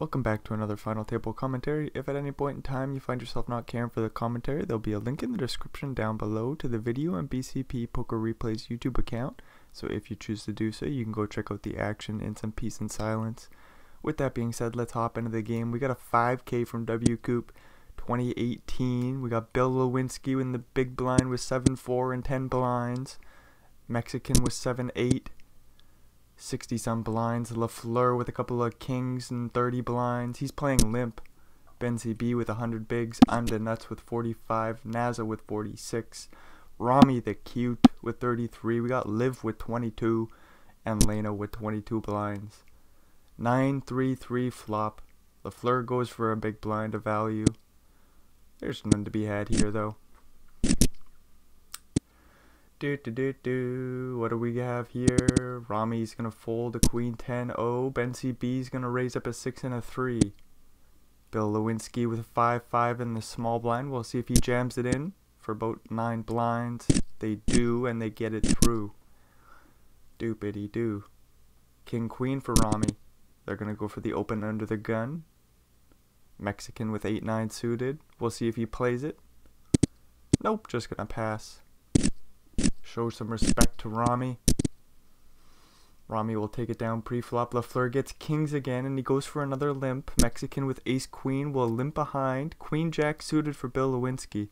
Welcome back to another final table commentary. If at any point in time you find yourself not caring for the commentary, there'll be a link in the description down below to the video and BCP Poker Replays YouTube account. So if you choose to do so, you can go check out the action in some peace and silence. With that being said, let's hop into the game. We got a 5K from WCOOP 2018. We got Bill Lewinsky in the big blind with 7-4 and 10 blinds. Mexican with 7-8. 60 some blinds. LaFleur with a couple of kings and 30 blinds. He's playing limp. Ben CB with 100 bigs. I'm the Nuts with 45. NASA with 46. Rami the Cute with 33. We got Liv with 22. And Lena with 22 blinds. 9-3-3 flop. LaFleur goes for a big blind of value. There's none to be had here though. What do we have here? Rami's gonna fold a queen 10-0. Ben CB's gonna raise up a 6 and a 3. Bill Lewinsky with a 5-5 in the small blind. We'll see if he jams it in for about 9 blinds. They do, and they get it through. Doopity doo. King queen for Rami. They're gonna go for the open under the gun. Mexican with 8-9 suited. We'll see if he plays it. Nope, just gonna pass. Show some respect to Rami. Rami will take it down pre-flop. LaFleur gets kings again and he goes for another limp. Mexican with ace queen will limp behind. Queen jack suited for Bill Lewinsky.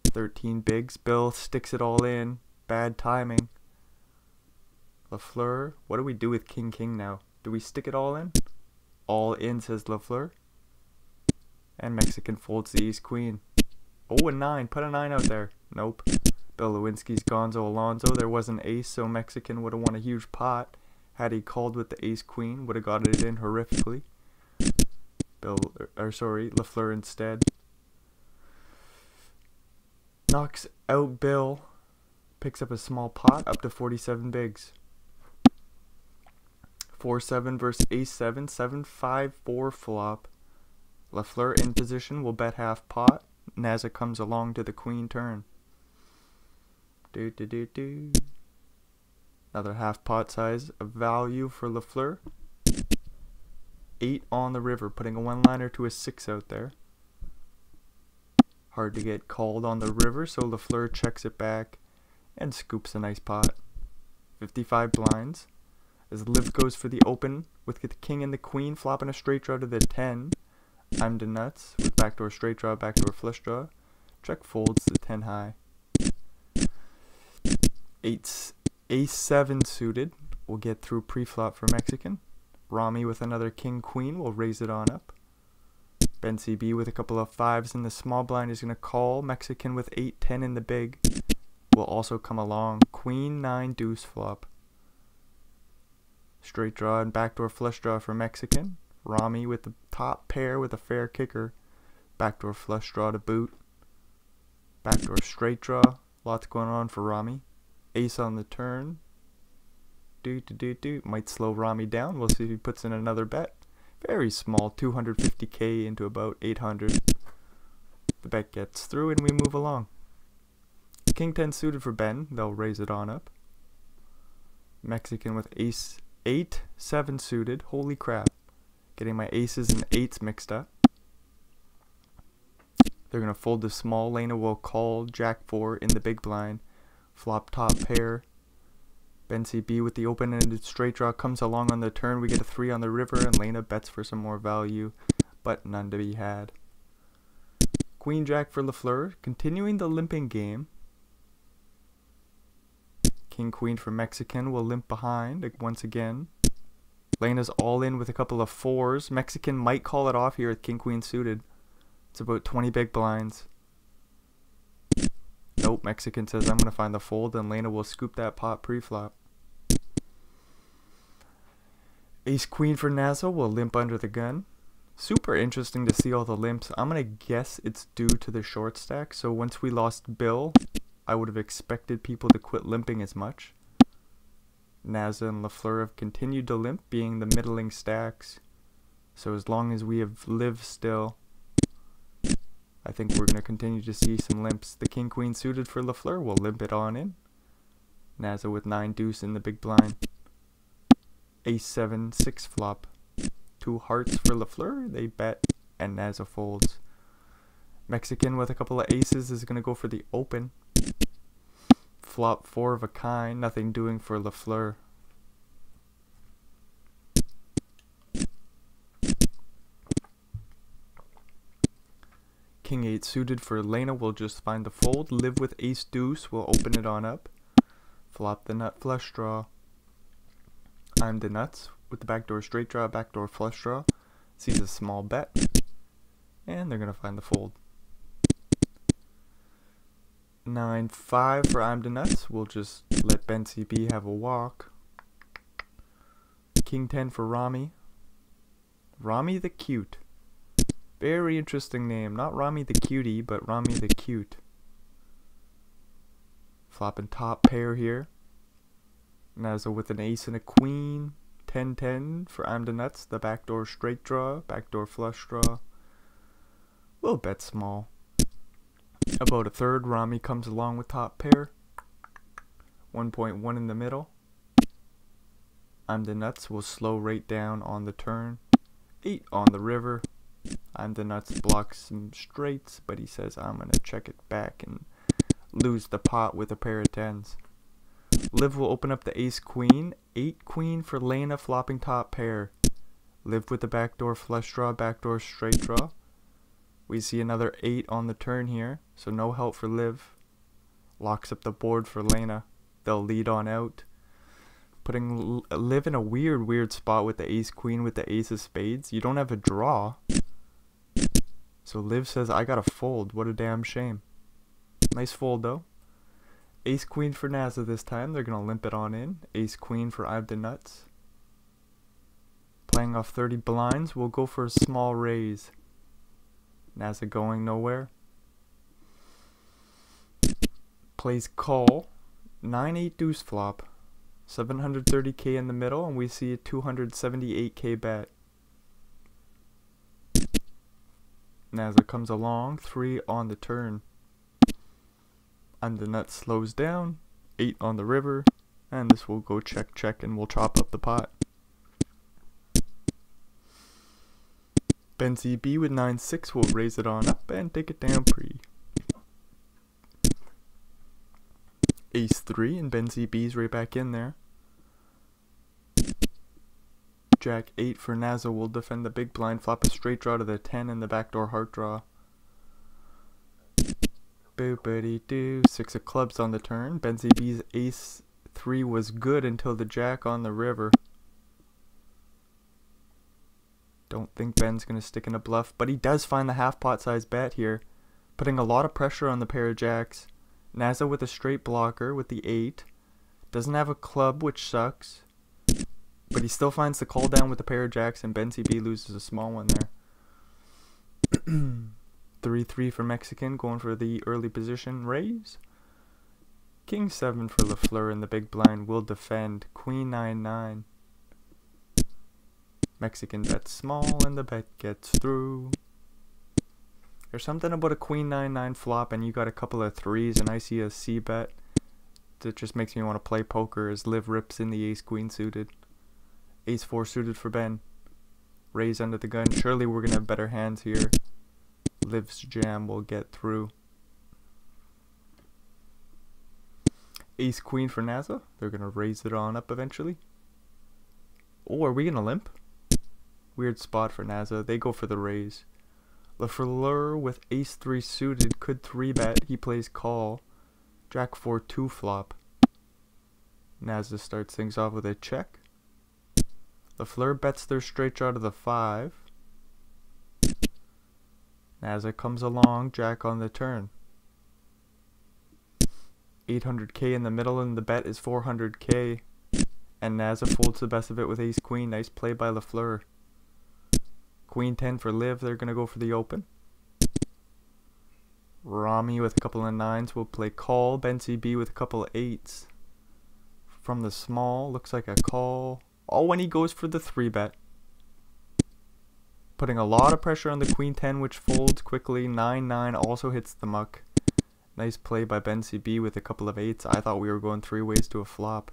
13 bigs. Bill sticks it all in. Bad timing. LaFleur, what do we do with king king now? Do we stick it all in? All in, says LaFleur. And Mexican folds the ace queen. Oh, a 9. Put a 9 out there. Nope. Bill Lewinsky's Gonzo Alonzo. There was an ace, so Mexican would have won a huge pot. Had he called with the ace queen, would have got it in horrifically. LaFleur instead. Knocks out Bill. Picks up a small pot up to 47 bigs. 4-7 versus ace-7. 7-5-4 flop. LaFleur in position will bet half pot. NASA comes along to the queen turn. Another half pot size of value for LaFleur. 8 on the river, putting a one-liner to a 6 out there. Hard to get called on the river, so LaFleur checks it back and scoops a nice pot. 55 blinds. As Liv goes for the open with the king and the queen, flopping a straight draw to the 10. I'm the Nuts with backdoor straight draw, backdoor flush draw. Check folds the 10 high. Ace-7 suited will get through pre-flop for Mexican. Rami with another king queen will raise it on up. Ben CB with a couple of 5s in the small blind is going to call. Mexican with 8-10 in the big will also come along. Queen 9 deuce flop. Straight draw and backdoor flush draw for Mexican. Rami with the top pair with a fair kicker. Backdoor flush draw to boot. Backdoor straight draw. Lots going on for Rami. Ace on the turn. Might slow Rami down. We'll see if he puts in another bet. Very small, 250k into about 800. The bet gets through and we move along. King 10 suited for Ben. They'll raise it on up. Mexican with ace 8-7 suited. Holy crap. Getting my aces and 8s mixed up. They're going to fold the small. Lena will call Jack 4 in the big blind. Flop top pair. Ben CB with the open-ended straight draw comes along on the turn. We get a 3 on the river and Lena bets for some more value, but none to be had. Queen Jack for LaFleur, continuing the limping game. King Queen for Mexican will limp behind once again. Lena's all in with a couple of 4s. Mexican might call it off here with King Queen suited. It's about 20 big blinds. Nope, Mexican says I'm going to find the fold and Lena will scoop that pot pre-flop. Ace Queen for NASA will limp under the gun. Super interesting to see all the limps. I'm going to guess it's due to the short stack. So once we lost Bill, I would have expected people to quit limping as much. NASA and LaFleur have continued to limp, being the middling stacks. So as long as we have Liv still, I think we're going to continue to see some limps. The King Queen suited for LaFleur will limp it on in. NASA with 9 deuce in the big blind. Ace 7, 6 flop. 2 hearts for LaFleur, they bet, and Naza folds. Mexican with a couple of aces is going to go for the open. Flop 4 of a kind, nothing doing for LaFleur. King 8 suited for Elena will just find the fold. Live with ace deuce, we'll open it on up. Flop the nut flush draw. I'm the nuts with the backdoor straight draw, backdoor flush draw. Sees a small bet. And they're going to find the fold. 9-5 for I'm the nuts. We'll just let Ben CB have a walk. King 10 for Rami. Rami the Cute. Very interesting name. Not Rami the Cutie, but Rami the Cute. Flopping top pair here. Naza with an ace and a queen. 10-10 for I'm the nuts. The backdoor straight draw, backdoor flush draw. We'll bet small. About a third, Rami comes along with top pair. 1.1 in the middle. I'm the nuts will slow right down on the turn. 8 on the river. I'm the nuts blocks some straights, but he says I'm going to check it back and lose the pot with a pair of 10s. Liv will open up the ace queen. 8 queen for Lena flopping top pair. Liv with the backdoor flush draw, backdoor straight draw. We see another 8 on the turn here, so no help for Liv. Locks up the board for Lena. They'll lead on out. Putting Liv in a weird spot with the ace queen with the ace of spades. You don't have a draw. So Liv says, I gotta fold. What a damn shame. Nice fold though. Ace queen for Naza this time. They're gonna limp it on in. Ace queen for I'm the nuts. Playing off 30 blinds. We'll go for a small raise. Naza going nowhere. Plays call. 9-8 deuce flop. 730k in the middle, and we see a 278k bet. Naza comes along. 3 on the turn. I'm the nut slows down. 8 on the river. And this will go check check, and we'll chop up the pot. Ben CB with 9-6 will raise it on up and take it down pre. Ace 3 and Ben CB's right back in there. Jack 8 for Naza will defend the big blind. Flop a straight draw to the 10 and the backdoor heart draw. Boopity doo. 6 of clubs on the turn. Ben CB's ace 3 was good until the jack on the river. Don't think Ben's going to stick in a bluff, but he does find the half pot size bet here, putting a lot of pressure on the pair of jacks. Naza with a straight blocker with the 8. Doesn't have a club, which sucks. But he still finds the call down with the pair of jacks, and Ben CB loses a small one there. 3-3 for Mexican, going for the early position raise. King 7 for LaFleur, and the big blind will defend. Queen 9-9. Mexican bets small, and the bet gets through. There's something about a queen 9-9 flop, and you got a couple of 3s, and I see a C bet. That just makes me want to play poker as Liv rips in the ace queen suited. Ace 4 suited for Ben. Raise under the gun. Surely we're going to have better hands here. Liv's jam will get through. Ace queen for Naza. They're going to raise it on up eventually. Oh, are we going to limp? Weird spot for Naza. They go for the raise. LaFleur with ace 3 suited could 3-bet. He plays call. Jack 4 2 flop. Naza starts things off with a check. LaFleur bets their straight draw to the 5. Naza comes along. Jack on the turn. 800k in the middle, and the bet is 400k. And Naza folds the best of it with ace queen. Nice play by LaFleur. Queen 10 for Liv. They're going to go for the open. Rami with a couple of 9s will play call. Ben CB with a couple of 8s. From the small. Looks like a call. Oh, when he goes for the 3-bet. Putting a lot of pressure on the queen 10, which folds quickly. 9-9 also hits the muck. Nice play by Ben CB with a couple of 8s. I thought we were going 3 ways to a flop.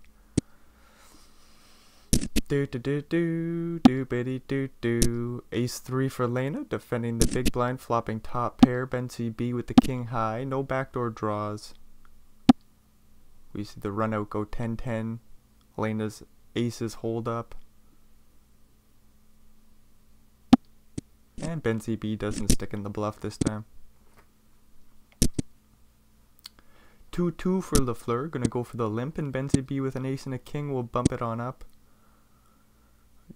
Do do do do do bitty do do. Ace 3 for Lena, defending the big blind, flopping top pair. Ben CB with the king high, no backdoor draws. We see the run out go 10-10. Lena's aces hold up. And Ben CB doesn't stick in the bluff this time. 2-2 for LaFleur, gonna go for the limp, and Ben CB with an ace and a king will bump it on up.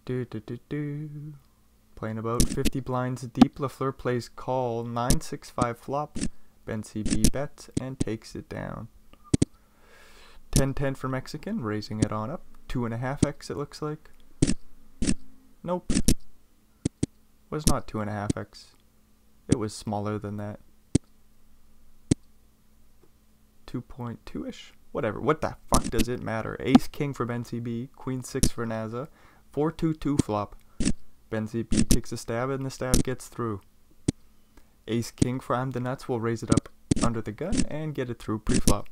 Playing about 50 blinds deep. LaFleur plays call, 9-6-5 flop. Ben CB bets and takes it down. 10-10 for Mexican, raising it on up. 2.5x it looks like. Nope. Was not 2.5x. It was smaller than that. 2.2ish. Whatever. What the fuck does it matter? Ace king for Ben CB. Queen 6 for NASA. 4-2-2 flop. Ben CB takes a stab and the stab gets through. Ace king for I'm the Nuts will raise it up under the gun and get it through pre-flop.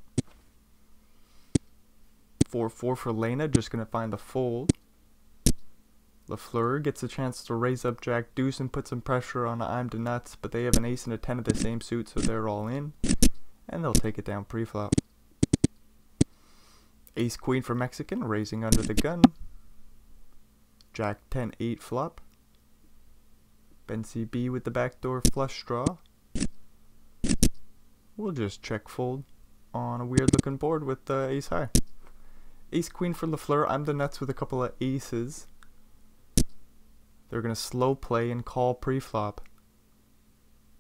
4-4 for Lena, just gonna find the fold. LaFleur gets a chance to raise up Jack Deuce and put some pressure on I'm the Nuts, but they have an ace and a 10 of the same suit, so they're all in. And they'll take it down pre-flop. Ace Queen for Mexican, raising under the gun. Jack 10-8 flop. Ben CB with the backdoor flush draw. We'll just check fold on a weird looking board with the ace high. Ace Queen for LaFleur. I'm the Nuts with a couple of aces. They're going to slow play and call pre-flop.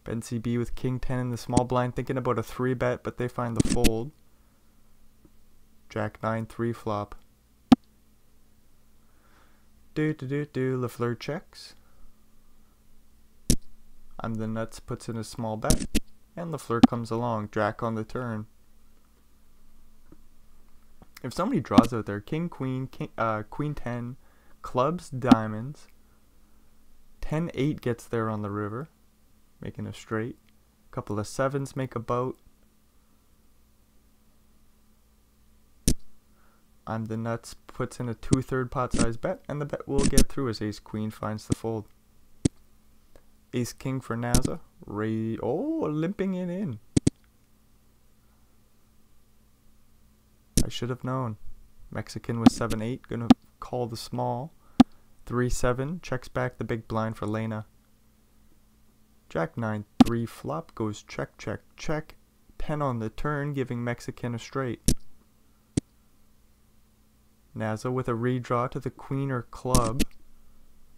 Ben CB with king 10 in the small blind, thinking about a 3-bet, but they find the fold. Jack 9 3 flop. LaFleur checks. I'm the Nuts puts in a small bet, and LaFleur comes along. Jack on the turn. If somebody draws out there, king, queen, queen 10, clubs, diamonds. 10-8 gets there on the river, making a straight. Couple of 7s make a boat. I'm the Nuts puts in a 2/3 pot size bet, and the bet will get through as ace queen finds the fold. Ace king for NASA. Limping it in. I should have known. Mexican with 7-8, gonna call the small. 3-7, checks back the big blind for Lena. Jack 9 3 flop goes check check check. 10 on the turn, giving Mexican a straight. NASA with a redraw to the queen or club.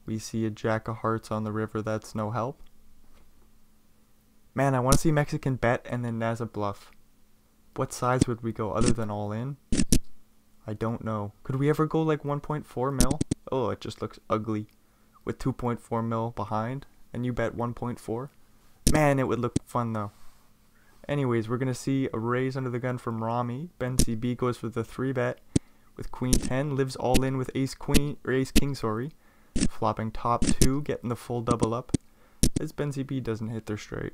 We see a jack of hearts on the river, that's no help. Man, I want to see Mexican bet and then NASA bluff. What size would we go other than all in? I don't know. Could we ever go like 1.4 mil? Oh, it just looks ugly. With 2.4 mil behind, and you bet 1.4? Man, it would look fun though. Anyways, we're going to see a raise under the gun from Rami. Ben CB goes for the 3-bet with queen 10, lives all in with ace queen, or ace king, sorry. Flopping top 2, getting the full double up. As Ben CB doesn't hit their straight.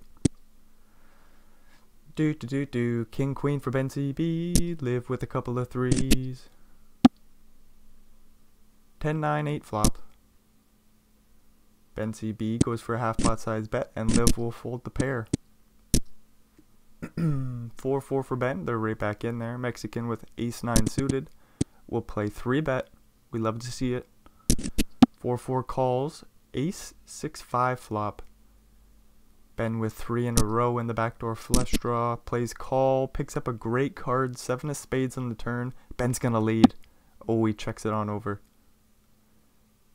King queen for Ben CB, live with a couple of 3s. 10-9-8 flop. Ben CB goes for a half pot size bet, and Liv will fold the pair. 4-4 for Ben, they're right back in there. Mexican with ace 9 suited will play 3-bet. We love to see it. 4-4 calls, ace 6-5 flop. Ben with 3 in a row in the backdoor flush draw, plays call, picks up a great card, 7 of spades on the turn. Ben's gonna lead. Oh, he checks it on over.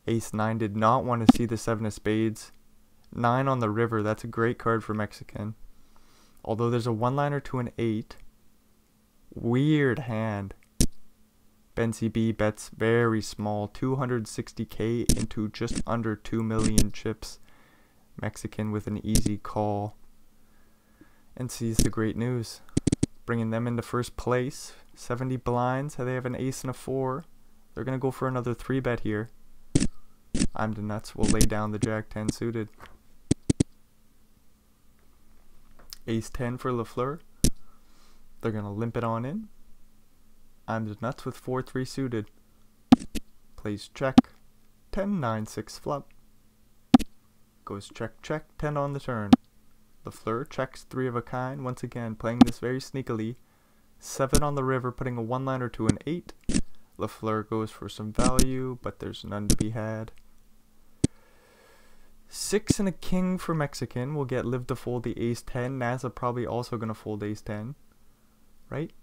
Ace 9 did not want to see the 7 of spades. 9 on the river, that's a great card for Mexican. Although there's a 1-liner to an 8. Weird hand. Ben CB bets very small, 260k into just under 2 million chips. Mexican with an easy call. And sees the great news. Bringing them into first place. 70 blinds, they have an ace and a 4. They're going to go for another 3-bet here. I'm the Nuts will lay down the Jack 10 suited. Ace 10 for LaFleur. They're going to limp it on in. I'm the Nuts with 4-3 suited. plays check, 10-9-6 flop. Goes check, check, 10 on the turn. LaFleur checks 3 of a kind, once again playing this very sneakily. 7 on the river, putting a 1-liner to an 8. LaFleur goes for some value, but there's none to be had. 6 and a king for Mexican. We'll get Liv to fold the ace-10. NASA probably also going to fold ace-10. Right?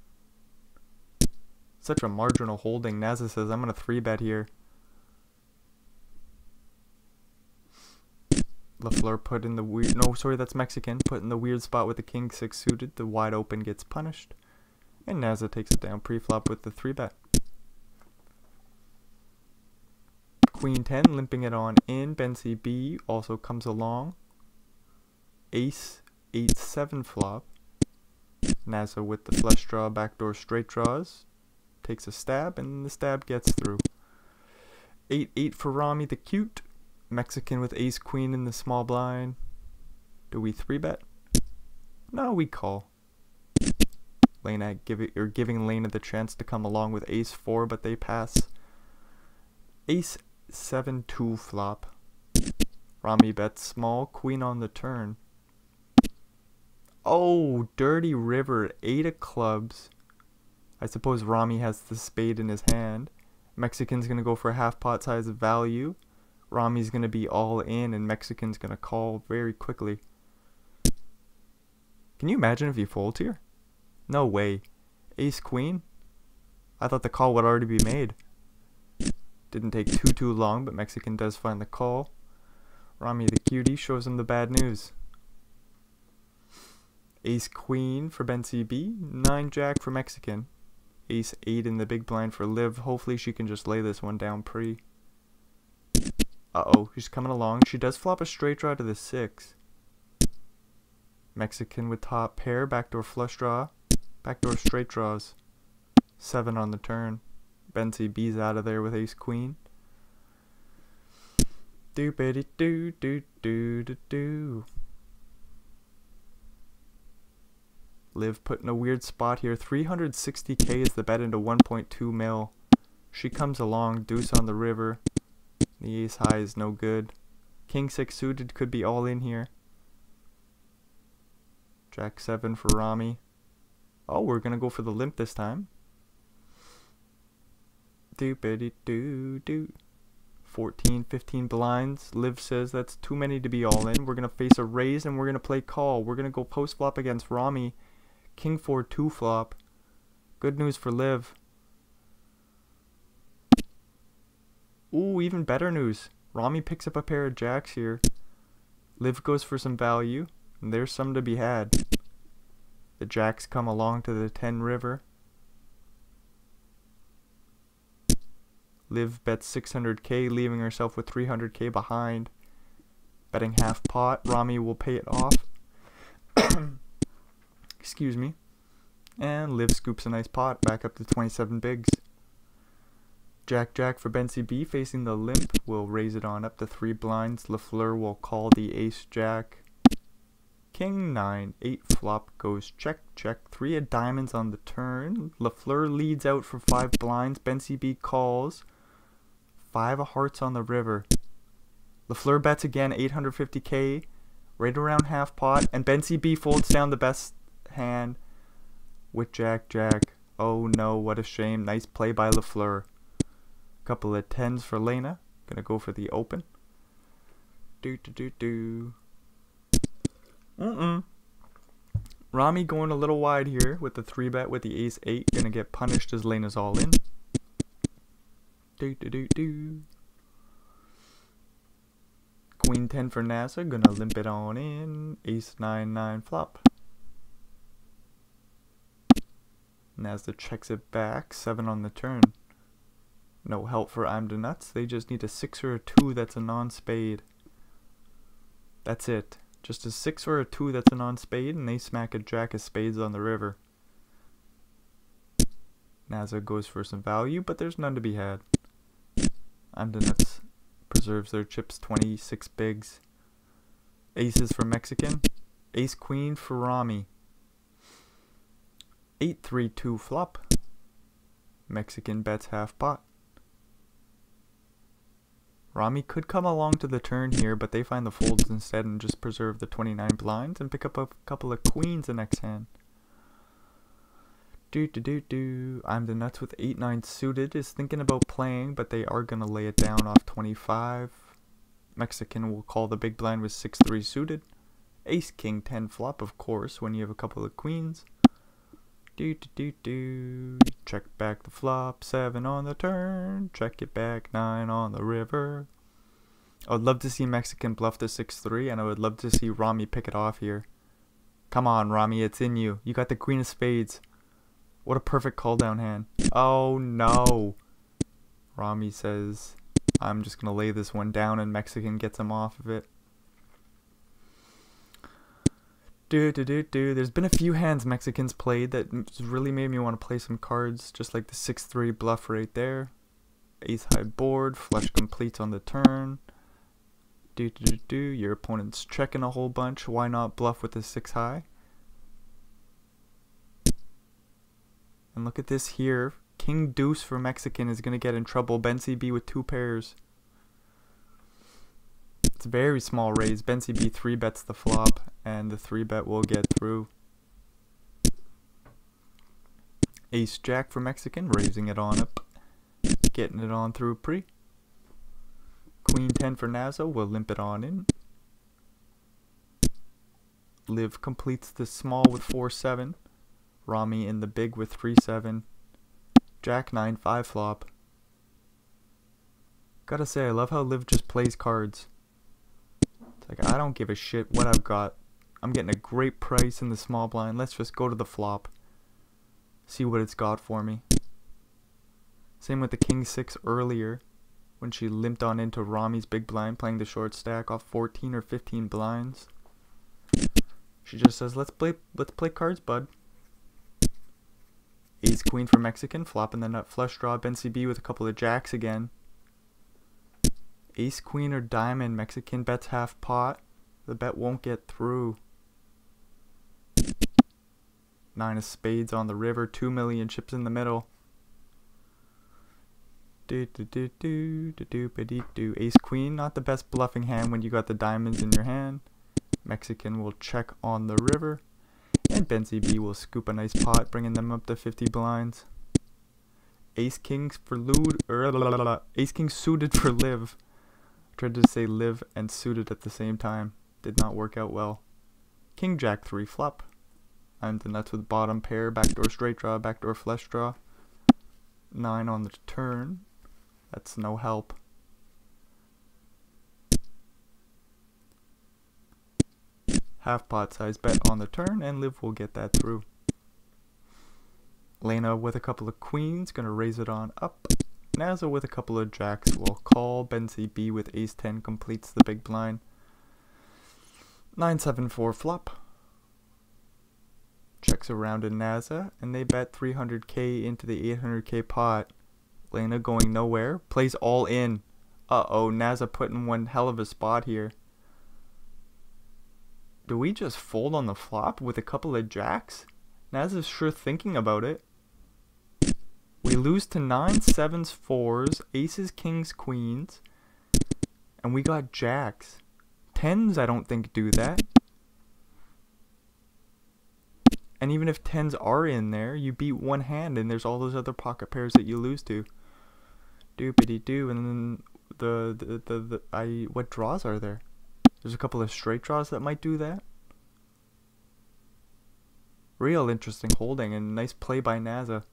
Such a marginal holding. NASA says, I'm going to 3-bet here. LaFleur put in the weird... No, sorry, that's Mexican. Put in the weird spot with the king-6 suited. The wide open gets punished. And NASA takes it down pre-flop with the 3-bet. Queen 10, limping it on in. Ben CB also comes along. Ace 8-7 flop. NASA with the flush draw, backdoor straight draws. Takes a stab, and the stab gets through. 8-8 for Rami the cute. Mexican with ace queen in the small blind. Do we 3-bet? No, we call. Lena giving Lena the chance to come along with ace 4, but they pass. Ace 7-2 flop. Rami bets small, queen on the turn. Oh, dirty river, 8 of clubs. I suppose Rami has the spade in his hand. Mexican's going to go for a half pot size of value. Rami's going to be all in, and Mexican's going to call very quickly. Can you imagine if he folds here? No way. Ace queen? I thought the call would already be made. Didn't take too long, but Mexican does find the call. Rami the cutie shows him the bad news. Ace queen for Ben CB. 9 jack for Mexican. Ace 8 in the big blind for Liv. Hopefully she can just lay this one down pre. Uh-oh, she's coming along. She does flop a straight draw to the 6. Mexican with top pair, backdoor flush draw, backdoor straight draws. 7 on the turn. Ben CB's out of there with ace queen. Do-bitty-do-do-do-do-do. Liv put in a weird spot here. 360k is the bet into 1.2 mil. She comes along, deuce on the river. The ace high is no good. King 6 suited could be all in here. Jack 7 for Rami. Oh, we're gonna go for the limp this time. Do-bitty-do-do. 14, 15 blinds. Liv says that's too many to be all in. We're gonna face a raise and we're gonna play call. We're gonna go post flop against Rami. King 4 2 flop. Good news for Liv. Ooh, even better news. Rami picks up a pair of jacks here. Liv goes for some value, and there's some to be had. The jacks come along to the 10 river. Liv bets 600k, leaving herself with 300k behind. Betting half pot. Rami will pay it off. Excuse me. And Liv scoops a nice pot back up to 27 bigs. Jack Jack for Ben CB facing the limp. Will raise it on up to 3 blinds. LaFleur will call the ace jack. King 9, 8 flop goes check check. 3 of diamonds on the turn. LaFleur leads out for 5 blinds. Ben CB calls. 5 of hearts on the river. LaFleur bets again, 850k. Right around half pot. And Ben CB folds down the best hand with Jack Jack. Oh no, what a shame. Nice play by LaFleur. Couple of 10s for Lena. Gonna go for the open. Rami going a little wide here with the 3-bet with the ace 8. Gonna get punished as Lena's all in. Queen 10 for NASA. Gonna limp it on in. Ace 9-9 flop. NASA checks it back. 7 on the turn. No help for I'm the nuts. They just need a 6 or a 2 that's a non-spade. That's it. Just a 6 or a 2 that's a non-spade, and they smack a jack of spades on the river. NASA goes for some value, but there's none to be had. I'm the nuts preserves their chips, 26 bigs. Aces for Mexican. Ace queen for Rami. 8-3-2 flop. Mexican bets half pot. Rami could come along to the turn here, but they find the folds instead and just preserve the 29 blinds and pick up a couple of queens the next hand. I'm the nuts with 8-9 suited is thinking about playing, but they are going to lay it down off 25. Mexican will call the big blind with 6-3 suited. Ace King 10 flop, of course, when you have a couple of queens. Check back the flop, 7 on the turn. Check it back, 9 on the river. I would love to see Mexican bluff the 6-3, and I would love to see Rami pick it off here. Come on, Rami, it's in you. You got the queen of spades. What a perfect call down hand. Oh no. Rami says, I'm just going to lay this one down, and Mexican gets him off of it. There's been a few hands Mexicans played that really made me want to play some cards, just like the 6-3 bluff right there. Ace high board, flush completes on the turn. Your opponent's checking a whole bunch. Why not bluff with the 6 high? And look at this here. King deuce for Mexican is going to get in trouble. Ben CB with 2 pairs. It's a very small raise. Ben CB 3-bets the flop, and the 3-bet will get through. Ace Jack for Mexican, raising it on up. Getting it on through pre. Queen 10 for Nazo, will limp it on in. Liv completes the small with 4-7. Rami in the big with 3-7. Jack 9 5 flop. Gotta say, I love how Liv just plays cards. It's like, I don't give a shit what I've got. I'm getting a great price in the small blind. Let's just go to the flop. See what it's got for me. Same with the King 6 earlier, when she limped on into Rami's big blind, playing the short stack off 14 or 15 blinds. She just says, let's play cards, bud. Ace Queen for Mexican, flopping the nut flush draw. Ben CB with a couple of jacks again. Ace Queen or diamond, Mexican bets half pot. The bet won't get through. 9 of spades on the river, 2 million chips in the middle. Ace Queen, not the best bluffing hand when you got the diamonds in your hand. Mexican will check on the river. And Ben CB will scoop a nice pot, bringing them up to 50 blinds. Ace Kings for Ace King suited for Liv. Tried to say Liv and suited at the same time. Did not work out well. King Jack 3 flop. I'm the nuts with bottom pair, backdoor straight draw, backdoor flush draw. 9 on the turn. That's no help. Half pot size bet on the turn, and Liv will get that through. Lena with a couple of queens, gonna raise it on up. Nazo with a couple of jacks will call. Ben CB with ace 10 completes the big blind. 9-7-4 flop. Checks around in Naza, and they bet 300k into the 800k pot. Lena going nowhere, plays all in. Uh-oh, Naza put in one hell of a spot here. Do we just fold on the flop with a couple of jacks? Naza's sure thinking about it. We lose to 9 7s 4s, aces, kings, queens, and we got jacks. 10s I don't think do that. And even if 10s are in there, you beat one hand and there's all those other pocket pairs that you lose to. Doopity-doo, and then what draws are there? There's a couple of straight draws that might do that. Real interesting holding, and nice play by Naza.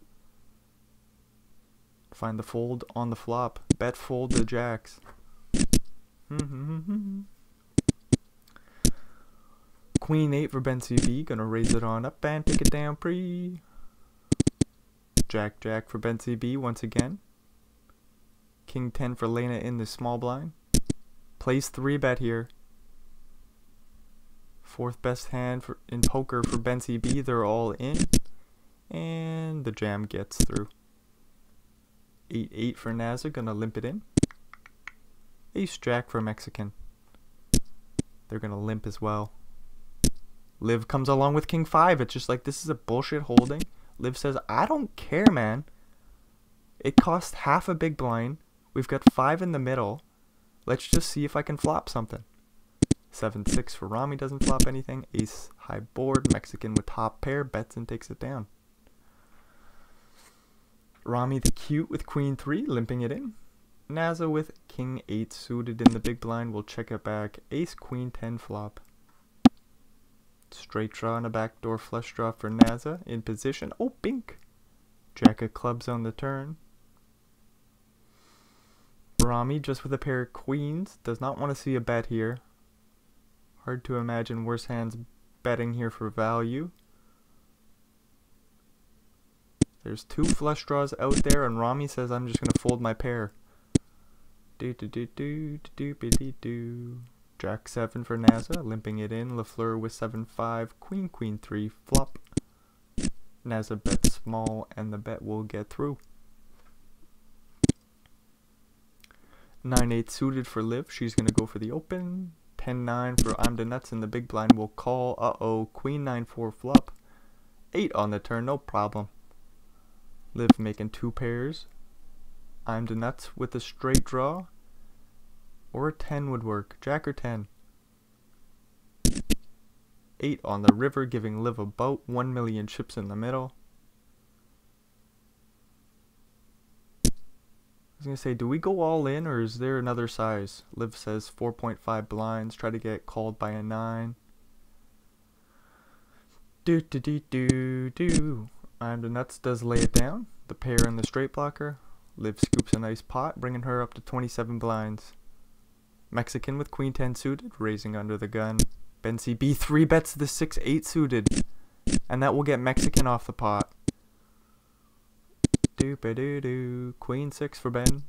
Find the fold on the flop. Bet fold the jacks. Queen 8 for Ben CB. Gonna raise it on up and take it down pre. Jack Jack for Ben CB once again. King 10 for Lena in the small blind. Plays 3-bet here. 4th best hand in poker for Ben CB. They're all in. And the jam gets through. 8-8 for Naza. Gonna limp it in. Ace Jack for Mexican. They're gonna limp as well. Liv comes along with King 5. It's just like, this is a bullshit holding. Liv says, I don't care, man. It costs half a big blind. We've got 5 in the middle. Let's just see if I can flop something. 7-6 for Rami doesn't flop anything. Ace high board. Mexican with top pair bets and takes it down. Rami the cute with queen 3 limping it in. Naza with king 8 suited in the big blind will check it back. Ace queen 10 flop. Straight draw and a backdoor flush draw for Naza in position. Oh, bink. Jack of clubs on the turn. Rami just with a pair of queens. Does not want to see a bet here. Hard to imagine worse hands betting here for value. There's 2 flush draws out there, and Rami says I'm just gonna fold my pair. Jack 7 for Naza, limping it in. LaFleur with 7-5, queen 3 flop. Naza bets small, and the bet will get through. 9-8 suited for Liv. She's gonna go for the open. 10-9 for I'm the nuts in the big blind will call. Uh-oh, queen 9-4 flop. 8 on the turn, no problem. Liv making 2 pairs. I'm the nuts with a straight draw. Or a 10 would work. Jack or 10. 8 on the river, giving Liv about 1 million chips in the middle. I was going to say, do we go all in or is there another size? Liv says 4.5 blinds. Try to get called by a 9. I'm the nuts does lay it down. The pair and the straight blocker. Liv scoops a nice pot, bringing her up to 27 blinds. Mexican with queen 10 suited, raising under the gun. Ben CB 3 bets the 6-8 suited. And that will get Mexican off the pot. Queen 6 for Ben.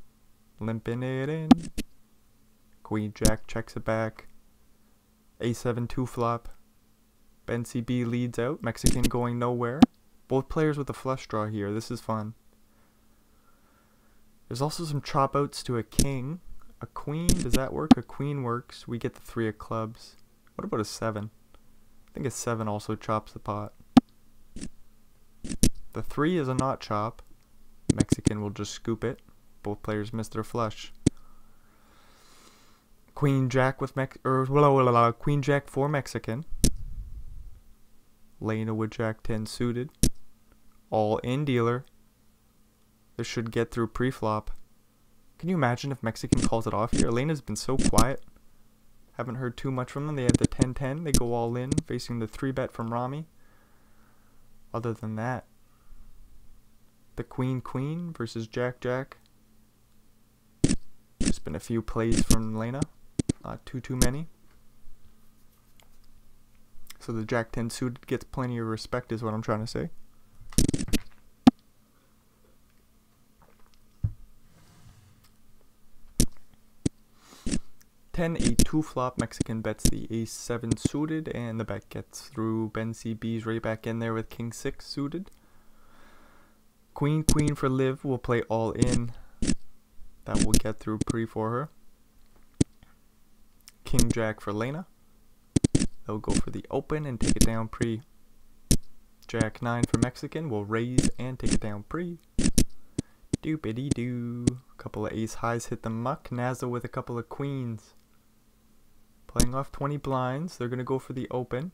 Limping it in. Queen Jack checks it back. A7 2 flop. Ben CB leads out. Mexican going nowhere. Both players with a flush draw here. This is fun. There's also some chop outs to a king. A queen, does that work? A queen works. We get the 3 of clubs. What about a 7? I think a 7 also chops the pot. The 3 is a not chop. Mexican will just scoop it. Both players miss their flush. Queen Jack with Queen Jack for Mexican. Lena with Jack 10 suited. All in dealer. This should get through pre-flop. Can you imagine if Mexican calls it off here? Elena's been so quiet. Haven't heard too much from them. They have the 10-10. They go all in, facing the 3-bet from Rami. Other than that, the queen versus Jack. There's been a few plays from Lena. Not too many. So the Jack 10 suited gets plenty of respect is what I'm trying to say. A2 flop. Mexican bets the ace 7 suited, and the bet gets through. Ben CB's right back in there with king 6 suited. Queen for Liv will play all in. That will get through pre for her. King Jack for Lena. They'll go for the open and take it down pre. Jack 9 for Mexican will raise and take it down pre. Doopity-doo. Couple of ace highs hit the muck. Naza with a couple of queens. Playing off 20 blinds. They're going to go for the open.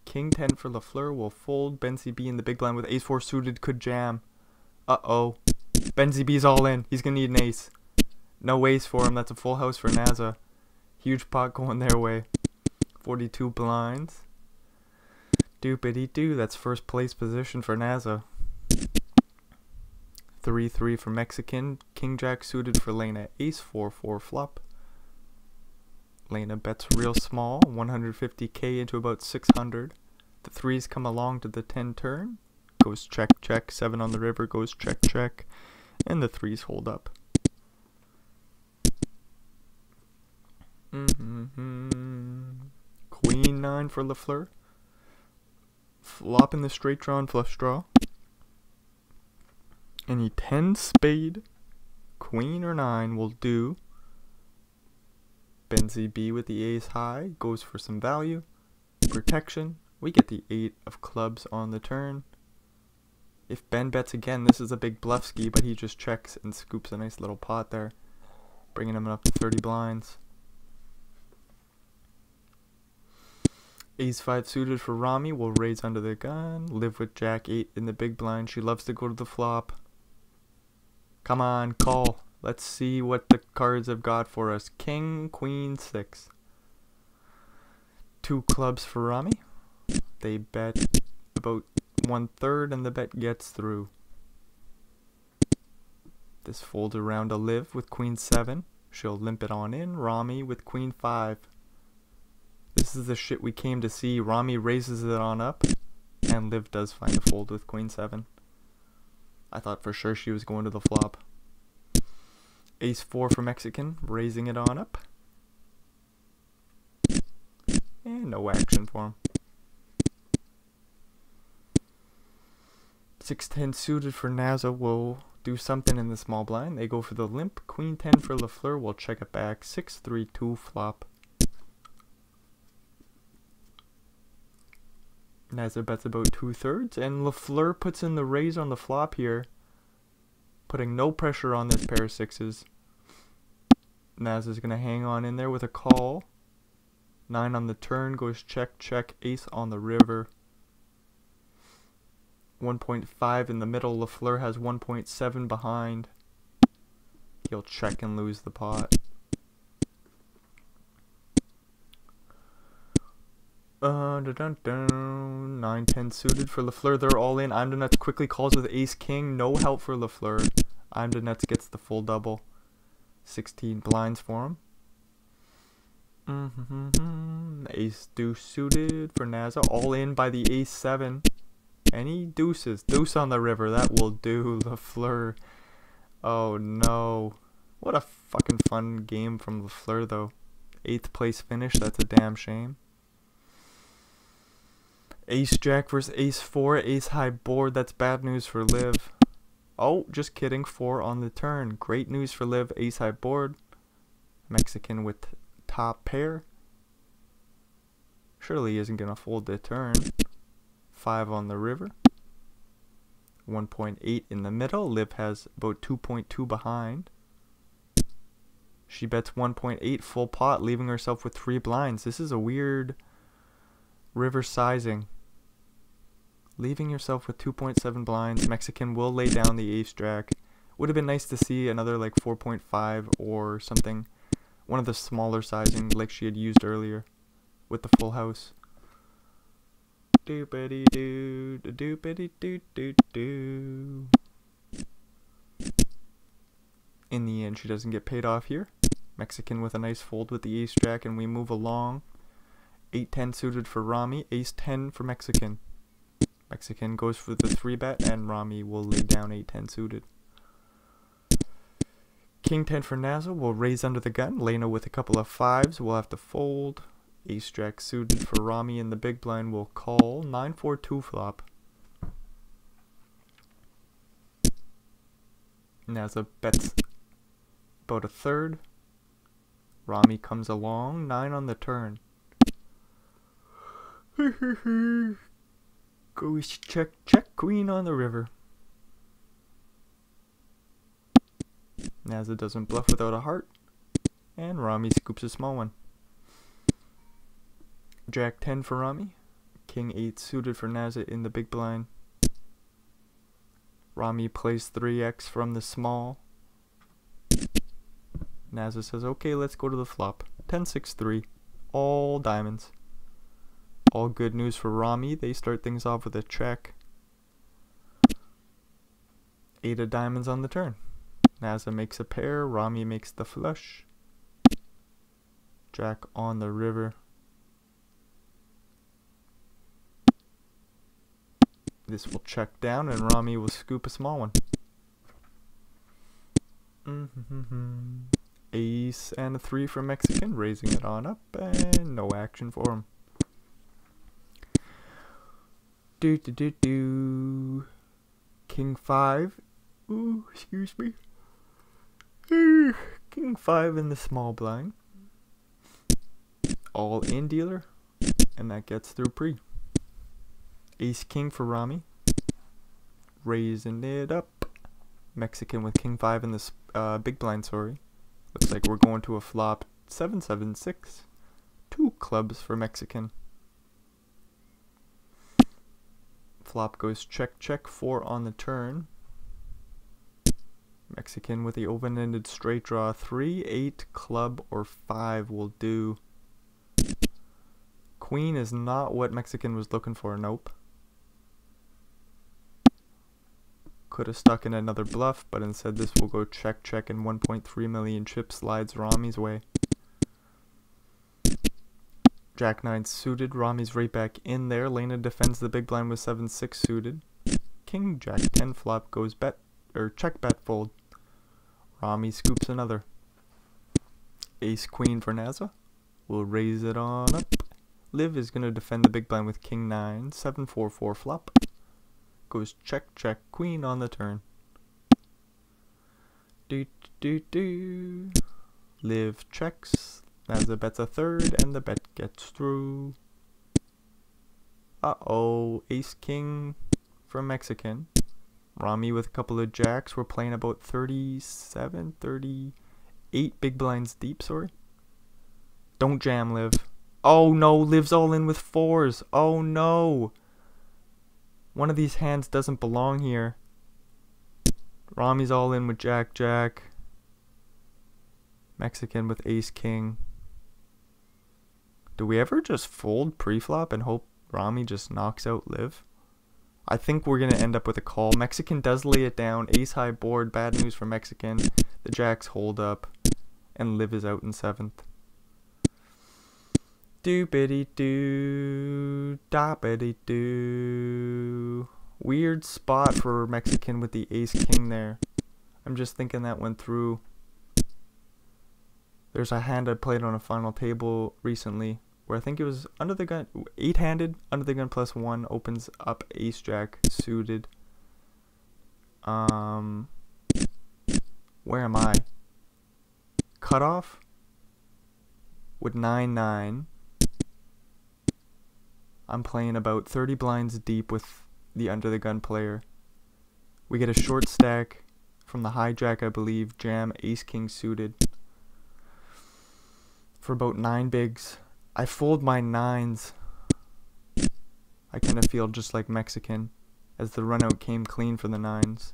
King 10 for LaFleur will fold. Ben CB in the big blind with ace 4 suited could jam. Uh-oh. Ben CB's all in. He's going to need an ace. No ace for him. That's a full house for Naza. Huge pot going their way. 42 blinds. Doopity-doo. That's first place position for Naza. 3-3 for Mexican. King Jack suited for Lena. Ace 4 flop. Lena bets real small. 150k into about 600. The 3s come along to the 10 turn. Goes check. 7 on the river goes check. And the 3s hold up. Queen 9 for LaFleur. Flop in the straight draw and flush draw. Any 10 spade, queen or 9 will do. Ben CB with the ace high goes for some value. Protection. We get the 8 of clubs on the turn. If Ben bets again, this is a big bluff ski, but he just checks and scoops a nice little pot there. bringing him up to 30 blinds. Ace 5 suited for Rami will raise under the gun. Live with Jack 8 in the big blind. She loves to go to the flop. Come on, call. Let's see what the cards have got for us. King, Queen, 6. 2 clubs for Rami. They bet about 1/3 and the bet gets through. This folds around to Liv with Queen 7. She'll limp it on in. Rami with Queen 5. This is the shit we came to see. Rami raises it on up, and Liv does find a fold with Queen 7. I thought for sure she was going to the flop. Ace 4 for Mexican, raising it on up. And no action for him. 6-10 suited for Naza will do something in the small blind. They go for the limp. Queen 10 for LaFleur. We'll check it back. 6-3-2 flop. Naza bets about 2/3. And LaFleur puts in the raise on the flop here, putting no pressure on this pair of 6s. Naza's going to hang on in there with a call. 9 on the turn goes check, check. Ace on the river. 1.5 in the middle. LaFleur has 1.7 behind. He'll check and lose the pot. Dun, dun, dun. 9-10 suited for LaFleur. They're all in. I'm the Nuts quickly calls with Ace King. No help for LaFleur. I'm the Nuts gets the full double. 16 blinds for him. Ace deuce suited for Naza. All in by the Ace 7. Any deuces. Deuce on the river. That will do. LaFleur. Oh no. What a fucking fun game from LaFleur though. 8th place finish. That's a damn shame. Ace Jack versus Ace 4. Ace high board. That's bad news for Liv. Oh, just kidding. 4 on the turn. Great news for Liv. Ace high board. Mexican with top pair. Surely he isn't going to fold the turn. 5 on the river. 1.8 in the middle. Liv has about 2.2 behind. She bets 1.8 full pot, leaving herself with 3 blinds. This is a weird river sizing. Leaving yourself with 2.7 blinds. Mexican will lay down the Ace Jack. Would have been nice to see another like 4.5 or something. One of the smaller sizing like she had used earlier with the full house. Doopity doo, doopity doo doo doo. In the end, she doesn't get paid off here. Mexican with a nice fold with the Ace Jack, and we move along. 8-10 suited for Rami. Ace 10 for Mexican. Mexican goes for the 3-bet, and Rami will lay down 8-10 suited. King 10 for Naza will raise under the gun. Lena with a couple of 5s will have to fold. Ace Jack suited for Rami in the big blind will call. 9-4-2 flop. Naza bets about 1/3. Rami comes along. 9 on the turn. Goes check, check. Queen on the river. Naza doesn't bluff without a heart. And Rami scoops a small one. Jack 10 for Rami. King 8 suited for Naza in the big blind. Rami plays 3x from the small. Naza says, okay, let's go to the flop. 10-6-3. All diamonds. All good news for Rami. They start things off with a check. 8 of diamonds on the turn. Naza makes a pair. Rami makes the flush. Jack on the river. This will check down and Rami will scoop a small one. Ace and a 3 for Mexican, raising it on up, and no action for him. King 5. Ooh, excuse me. King 5 in the small blind. All in dealer, and that gets through pre. Ace King for Rami. Raising it up. Mexican with King 5 in the big blind, sorry. Looks like we're going to a flop 7-7-6. 2 clubs for Mexican. Flop goes check, check, 4 on the turn. Mexican with the open-ended straight draw. 3, 8, club, or 5 will do. Queen is not what Mexican was looking for, nope. Could have stuck in another bluff, but instead this will go check, check, and 1.3 million chip slides Rami's way. Jack 9 suited, Rami's right back in there. Lena defends the big blind with 7-6 suited. King Jack 10 flop goes bet, or check bet fold. Rami scoops another. Ace Queen for Naza. We'll raise it on up. Liv is going to defend the big blind with King 9, 7-4-4 flop. Goes check, check, Queen on the turn. Do, do, do. Liv checks. Naza bets a third, and the bet gets through. Uh-oh, Ace King from Mexican. Rami with a couple of jacks. We're playing about 37, 38 big blinds deep, sorry. Don't jam, Liv. Oh no, Liv's all in with 4s. Oh no. One of these hands doesn't belong here. Rami's all in with Jack, Jack. Mexican with Ace King. Do we ever just fold pre-flop and hope Rami just knocks out Liv? I think we're going to end up with a call. Mexican does lay it down. Ace high board. Bad news for Mexican. The jacks hold up. And Liv is out in 7th. Doobity doo. Doppity doo. Weird spot for Mexican with the Ace King there. I'm just thinking that went through. There's a hand I played on a final table recently where I think it was under the gun, 8-handed, under the gun +1, opens up Ace Jack suited. Where am I? Cutoff with 9-9. I'm playing about 30 blinds deep with the under the gun player. We get a short stack from the hijack, I believe, jam Ace King suited for about 9 bigs. I fold my 9s. I kind of feel just like Mexican as the run out came clean for the 9s.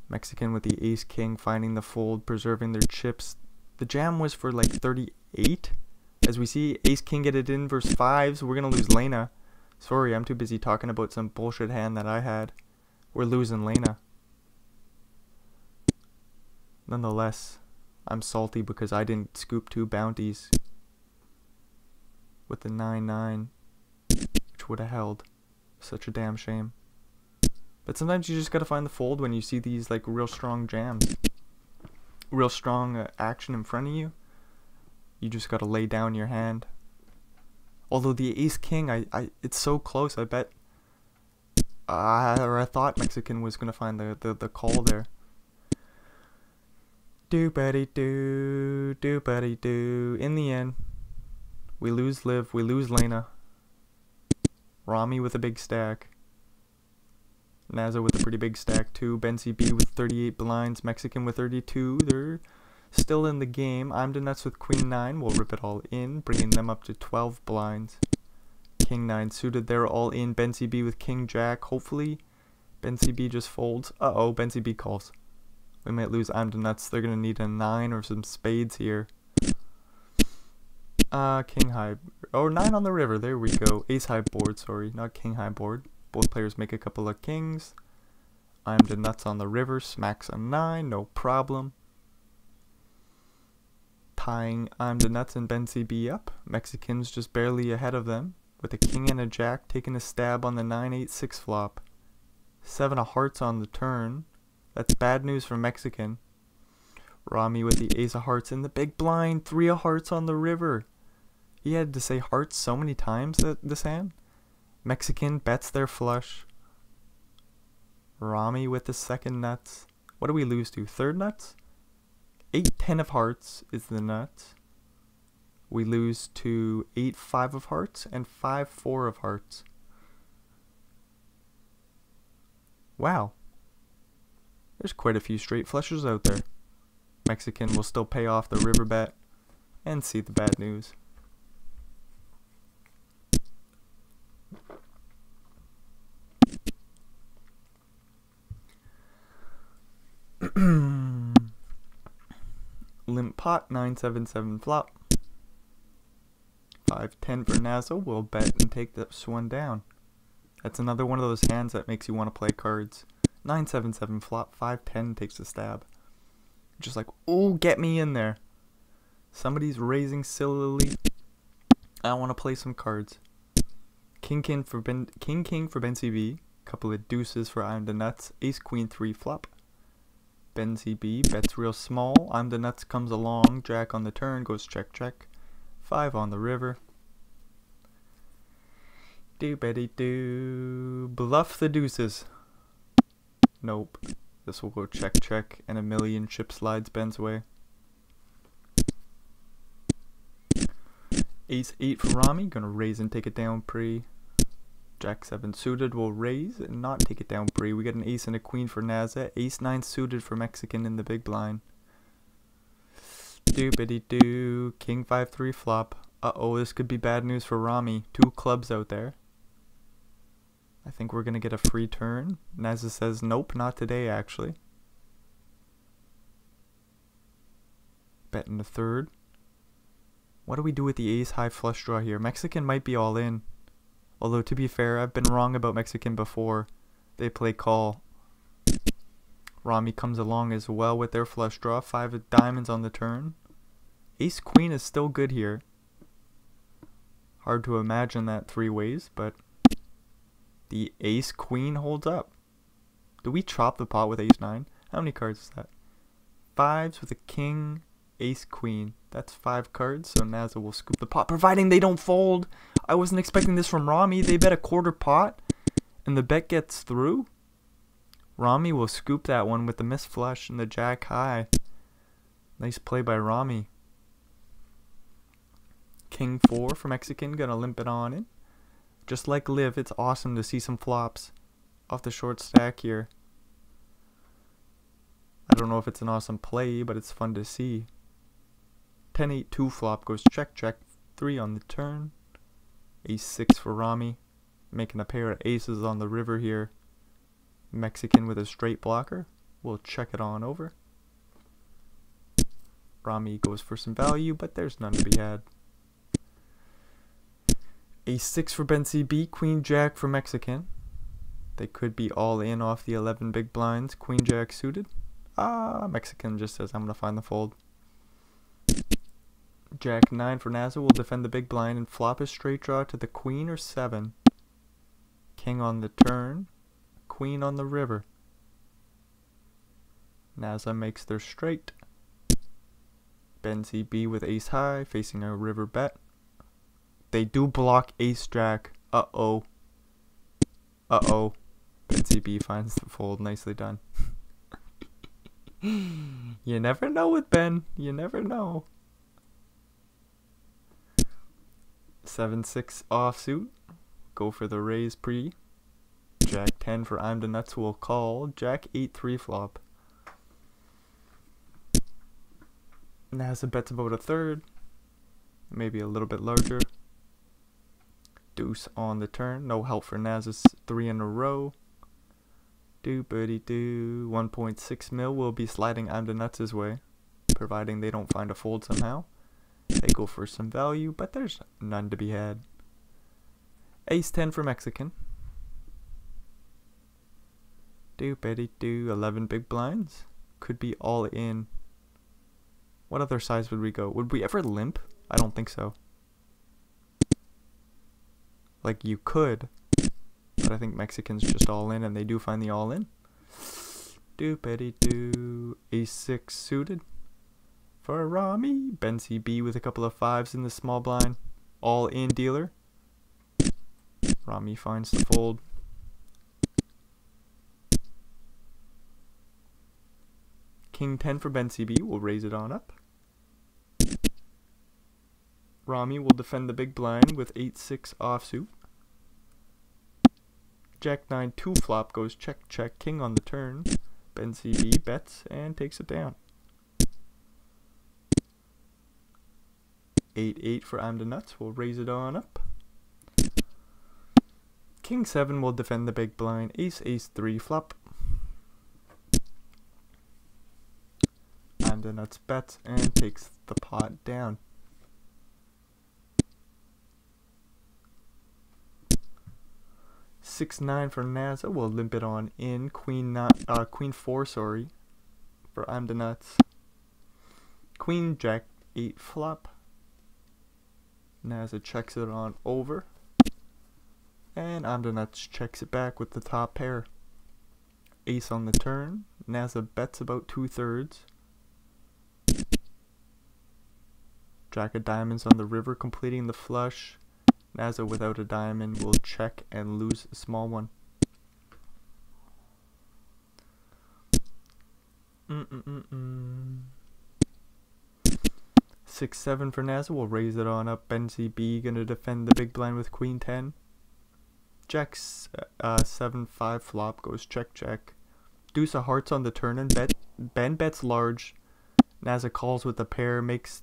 Mexican with the Ace King finding the fold, preserving their chips. The jam was for like 38. As we see Ace King get it in versus 5s, we're going to lose Lena. Sorry, I'm too busy talking about some bullshit hand that I had. We're losing Lena. Nonetheless, I'm salty because I didn't scoop 2 bounties with the 9-9, which would have held. Such a damn shame. But sometimes you just gotta find the fold when you see these like real strong jams. Real strong action in front of you. You just gotta lay down your hand. Although the Ace King, it's so close. I bet, or I thought Mexican was gonna find the call there. Doobity doo, doobity doo. In the end, we lose Liv, we lose Lena. Rami with a big stack. Naza with a pretty big stack too. Benzi B with 38 blinds. Mexican with 32. They're still in the game. I'm the nuts with Queen 9. We'll rip it all in, bringing them up to 12 blinds. King 9 suited. They're all in. Benzi B with King Jack. Hopefully, Benzi B just folds. Uh-oh, Benzi B calls. We might lose I'm the nuts. They're going to need a 9 or some spades here. King high. Oh, 9 on the river. There we go. Ace high board, sorry. Not king high board. Both players make a couple of kings. I'm the nuts on the river. Smacks a 9. No problem. Tying I'm the nuts and Benzi B up. Mexicans just barely ahead of them. With a king and a jack taking a stab on the 9-8-6 flop. 7 of hearts on the turn. That's bad news for Mexican. Rami with the ace of hearts in the big blind. 3 of hearts on the river. He had to say hearts so many times this hand. Mexican bets their flush. Rami with the second nuts. What do we lose to? Third nuts? 8-10 of hearts is the nuts. We lose to 8-5 of hearts and 5-4 of hearts. Wow. There's quite a few straight flushes out there. Mexican will still pay off the river bet and see the bad news. Limp pot, 9-7-7 flop. 5-10 for Nazo. We'll bet and take this one down. That's another one of those hands that makes you want to play cards. 9-7-7 flop. 5-10 takes a stab. Just like, ooh, get me in there. Somebody's raising sillily. I want to play some cards. King for Ben CB. Couple of deuces for I'm the Nuts. Ace Queen 3 flop. Ben CB bets real small. I'm the Nuts comes along. Jack on the turn goes check check. 5 on the river. Do betty do. Bluff the deuces. Nope. This will go check check and a million chip slides Ben's way. Ace 8 for Rami. Gonna raise and take it down pre. Jack 7 suited will raise and not take it down pre. We get an ace and a queen for Naza. Ace 9 suited for Mexican in the big blind. Doobity doo. King 5-3 flop. Uh-oh, this could be bad news for Rami. 2 clubs out there. I think we're going to get a free turn. Naza says nope, not today actually. Betting the third. What do we do with the ace high flush draw here? Mexican might be all in. Although, to be fair, I've been wrong about Mexican before. They play call. Rami comes along as well with their flush draw. 5 of diamonds on the turn. Ace Queen is still good here. Hard to imagine that 3 ways, but the Ace Queen holds up. Do we chop the pot with Ace 9? How many cards is that? 5s with a King, Ace Queen. That's 5 cards, so Naza will scoop the pot, providing they don't fold. I wasn't expecting this from Rami. They bet a quarter pot, and the bet gets through. Rami will scoop that one with the miss flush and the jack high. Nice play by Rami. King 4 for Mexican, gonna limp it on in. Just like Liv, it's awesome to see some flops off the short stack here. I don't know if it's an awesome play, but it's fun to see. 10-8-2 flop goes check check. 3 on the turn. Ace 6 for Rami. Making a pair of aces on the river here. Mexican with a straight blocker. We'll check it on over. Rami goes for some value, but there's none to be had. Ace 6 for Ben CB. Queen Jack for Mexican. They could be all in off the 11 big blinds. Queen Jack suited. Mexican just says I'm going to find the fold. Jack 9 for Naza will defend the big blind and flop his straight draw to the queen or 7. King on the turn. Queen on the river. Naza makes their straight. Ben CB with ace high facing a river bet. They do block ace jack. Uh-oh. Uh-oh. Ben CB finds the fold. Nicely done. You never know with Ben. You never know. 7-6 offsuit. Go for the raise pre. Jack 10 for I'm the Nuts will call. Jack 8-3 flop. Naza bets about a third. Maybe a little bit larger. Deuce on the turn. No help for Naza's 3 in a row. Doobity-doo. 1.6 mil will be sliding I'm the Nuts' way, providing they don't find a fold somehow. They go for some value, but there's none to be had. Ace 10 for Mexican. Doobity-doo. 11 big blinds. Could be all in. What other size would we go? Would we ever limp? I don't think so. Like, you could, but I think Mexican's just all in, and they do find the all in. Doobity-doo. Ace 6 suited for Rami. Ben CB with a couple of 5s in the small blind. All in dealer. Rami finds the fold. King 10 for Ben CB. We'll raise it on up. Rami will defend the big blind with 8-6 offsuit. Jack 9 2 flop goes check check. King on the turn. Ben CB bets and takes it down. 8-8 for I'm the nuts. We'll raise it on up. King 7 will defend the big blind. Ace, ace 3 flop. I'm the nuts bets and takes the pot down. Six 9 for NASA. We'll limp it on in. Queen 4, sorry, for I'm the nuts. Queen Jack 8 flop. NASA checks it on over. And I'm the nuts checks it back with the top pair. Ace on the turn. NASA bets about 2/3. Jack of diamonds on the river, completing the flush. NASA without a diamond will check and lose a small one. 6-7 for NASA. We'll raise it on up. BCB gonna defend the big blind with Queen 10. Jack 7-5 flop goes check check. Deuce of hearts on the turn and bet. Ben bets large. NASA calls with the pair, makes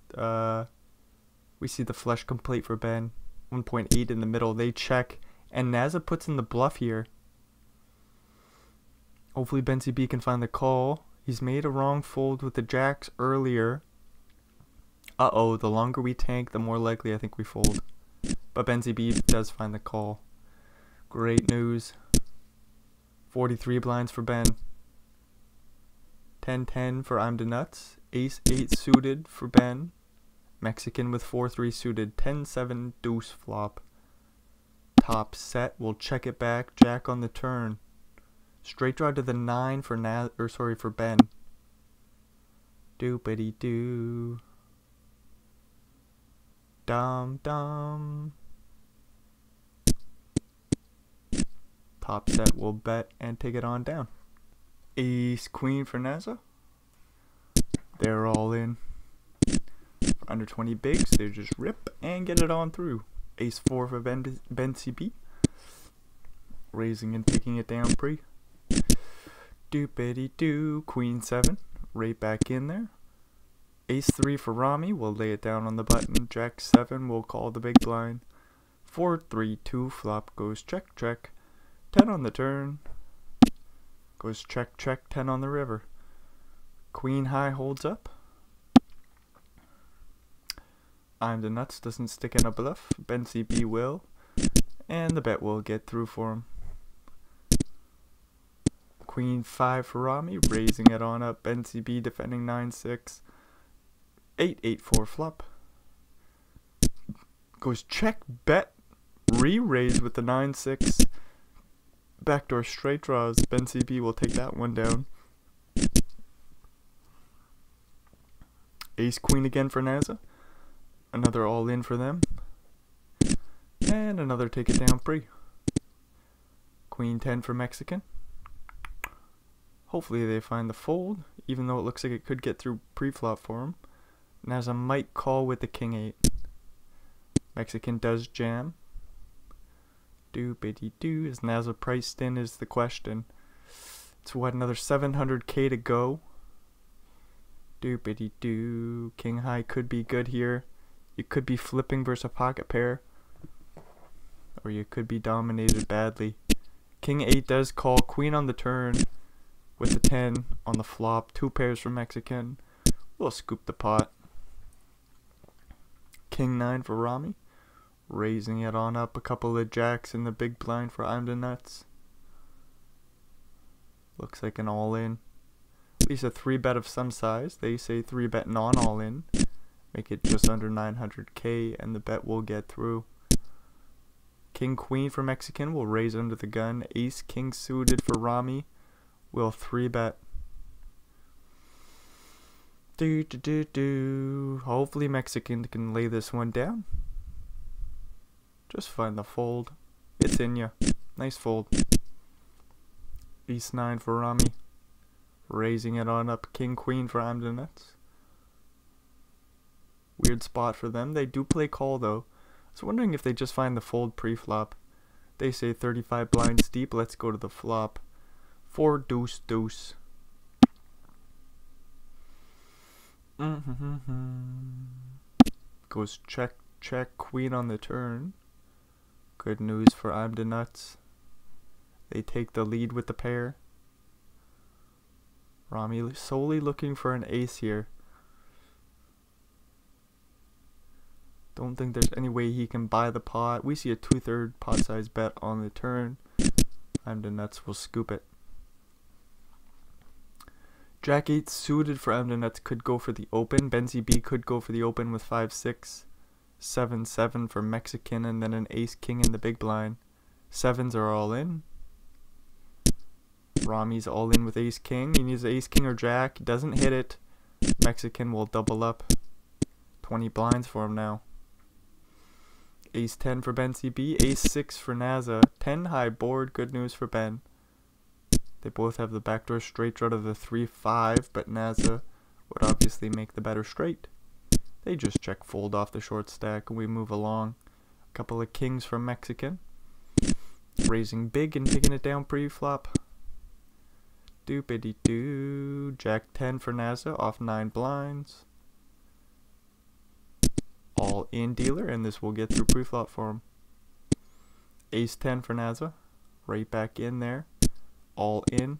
we see the flush complete for Ben. 1.8 in the middle. They check and NASA puts in the bluff here. Hopefully BCB can find the call. He's made a wrong fold with the jacks earlier. Uh-oh, the longer we tank, the more likely I think we fold. But BCB does find the call. Great news. 43 blinds for Ben. 10-10 for I'm the nuts. Ace 8 suited for Ben. Mexican with 4-3 suited. 10-7 deuce flop. Top set. We'll check it back. Jack on the turn. Straight draw to the 9 for for Ben. Doopity doo. Dum dum. Top set will bet and take it on down. Ace queen for NASA. They're all in. For under 20 bigs, they just rip and get it on through. Ace 4 for BCB. Raising and taking it down pre. Doopity doo. Queen 7. Right back in there. Ace 3 for Rami. We'll lay it down on the button. Jack 7 will call the big blind. 4-3-2 flop goes check check. 10 on the turn. Goes check check. 10 on the river. Queen high holds up. I'm the nuts doesn't stick in a bluff. BCB will. And the bet will get through for him. Queen 5 for Rami. Raising it on up. BCB defending 9-6. 8-8-4 flop. Goes check bet. Re-raise with the 9-6. Backdoor straight draws. BCB will take that one down. Ace queen again for NASA. Another all in for them. And another take it down pre. Queen 10 for Mexican. Hopefully they find the fold, even though it looks like it could get through pre-flop for him. NASA might call with the king 8. Mexican does jam. Doopity doo. Is NASA priced in is the question. It's what, another 700k to go. Doopity doo. King high could be good here. You could be flipping versus a pocket pair. Or you could be dominated badly. King 8 does call. Queen on the turn. With the 10 on the flop. 2 pairs for Mexican. We'll scoop the pot. King 9 for Rami. Raising it on up. A couple of jacks in the big blind for I'm the nuts. Looks like an all in. At least a 3-bet of some size. They say 3-bet non-all in. Make it just under 900k and the bet will get through. King queen for Mexican will raise under the gun. Ace king suited for Rami will 3-bet. Hopefully Mexican can lay this one down. Just find the fold. It's in ya. Nice fold. Ace 9 for Rami. Raising it on up. King queen for I'm the nuts. Weird spot for them. They do play call though. I was wondering if they just find the fold pre-flop. They say 35 blinds deep. Let's go to the flop. 4 deuce deuce. Goes check, check, queen on the turn. Good news for I'm the nuts. They take the lead with the pair. Rami solely looking for an ace here. Don't think there's any way he can buy the pot. We see a 2/3 pot size bet on the turn. I'm the nuts will scoop it. Jack 8 suited for I'm the nuts could go for the open. Benzie B could go for the open with 5-6. 7-7 for Mexican, and then an ace king in the big blind. Sevens are all in. Rami's all in with ace king. He needs ace king or jack. He doesn't hit it. Mexican will double up. 20 blinds for him now. Ace 10 for Benzie B. Ace 6 for Naza. 10 high board. Good news for Ben. They both have the backdoor straight draw to the 3-5, but Naza would obviously make the better straight. They just check fold off the short stack and we move along. A couple of kings from Mexican. Raising big and taking it down pre-flop. Doopity doo. Jack 10 for Naza off 9 blinds. All in dealer, and this will get through pre-flop for him. Ace 10 for Naza. Right back in there. All in.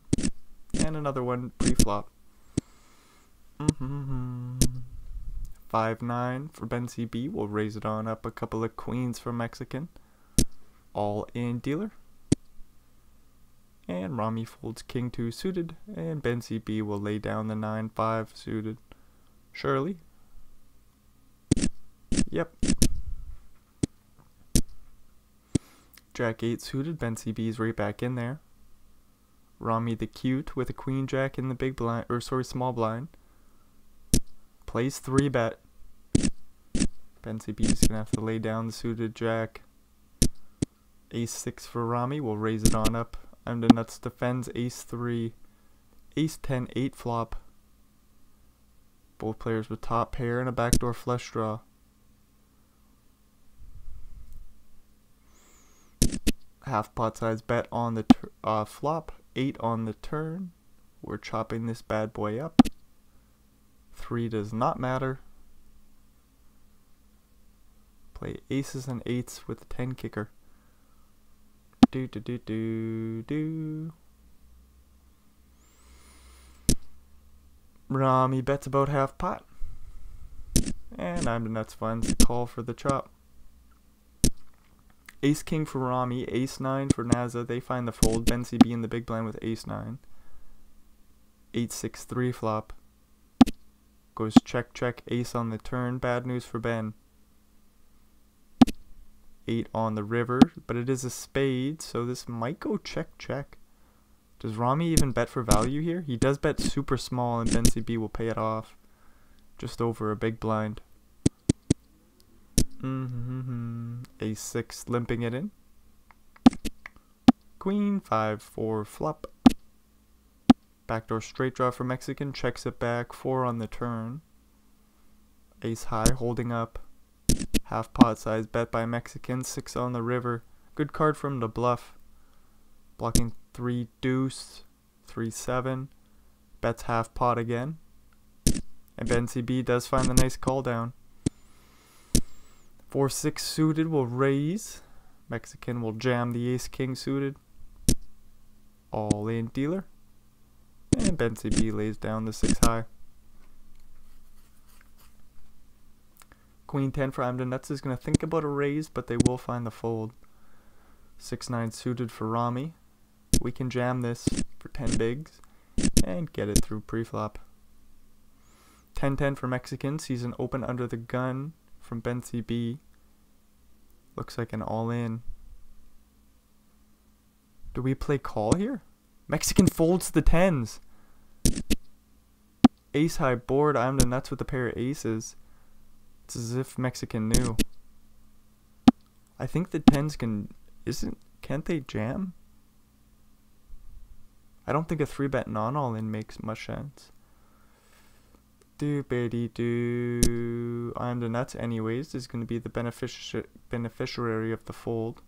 And another one pre-flop. 5-9 for Benzie B. We'll raise it on up. A couple of queens for Mexican. All in dealer. And Rami folds king 2 suited. And Benzie B will lay down the 9-5 suited. Surely. Yep. Jack 8 suited. Benzie B's right back in there. Rami the cute with a queen jack in the big blind, or sorry, small blind. Plays 3-bet. Benzie B's gonna have to lay down the suited jack. Ace 6 for Rami. We'll raise it on up. I'm the nuts defends ace 3. Ace 10 8 flop. Both players with top pair and a backdoor flush draw. Half pot size bet on the flop. 8 on the turn. We're chopping this bad boy up. 3 does not matter. Play aces and 8s with the 10 kicker. Do do do do do. Rami bets about half pot. And I'm the nuts finds the call for the chop. Ace king for Rami, ace 9 for Naza. They find the fold. Benzie B in the big blind with ace 9. 8-6-3 flop. Goes check check, ace on the turn. Bad news for Ben. 8 on the river, but it is a spade, so this might go check check. Does Rami even bet for value here? He does bet super small, and Benzie B will pay it off. Just over a big blind. Ace 6 limping it in. Queen 5-4 flop. Backdoor straight draw for Mexican. Checks it back. 4 on the turn. Ace high holding up. Half pot size bet by Mexican. 6 on the river. Good card from the bluff. Blocking 3 deuce. 3-7. Bets half pot again. And Benzie B does find the nice call down. 4-6 suited will raise. Mexican will jam the ace king suited. All in dealer. And Benzie B lays down the 6 high. Queen 10 for I'm the nuts is going to think about a raise, but they will find the fold. 6-9 suited for Rami. We can jam this for 10 bigs and get it through pre-flop. 10-10 for Mexican. Sees an open under the gun from Benzie B. Looks like an all-in. Do we play call here? Mexican folds the 10s. Ace high board. I'm the nuts with a pair of aces. It's as if Mexican knew. I think the 10s can't they jam? I don't think a 3-bet non-all-in makes much sense. Do-bitty-do. I'm the nuts anyways is going to be the beneficiary of the fold.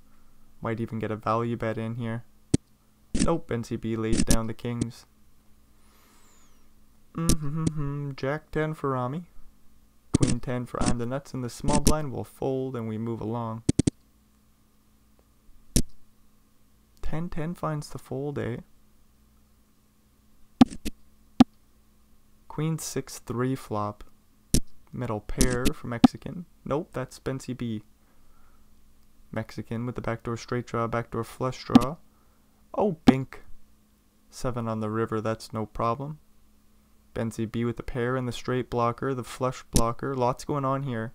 Might even get a value bet in here. Nope, Benzie B lays down the kings. Jack 10 for Rami. Queen 10 for I'm the nuts, and the small blind will fold and we move along. 10-10 finds the fold, eh? Queen 6-3 flop. Middle pair for Mexican. Nope, that's Spency B. Mexican with the backdoor straight draw, backdoor flush draw. Oh, bink. 7 on the river, that's no problem. Spency B with the pair and the straight blocker, the flush blocker. Lots going on here.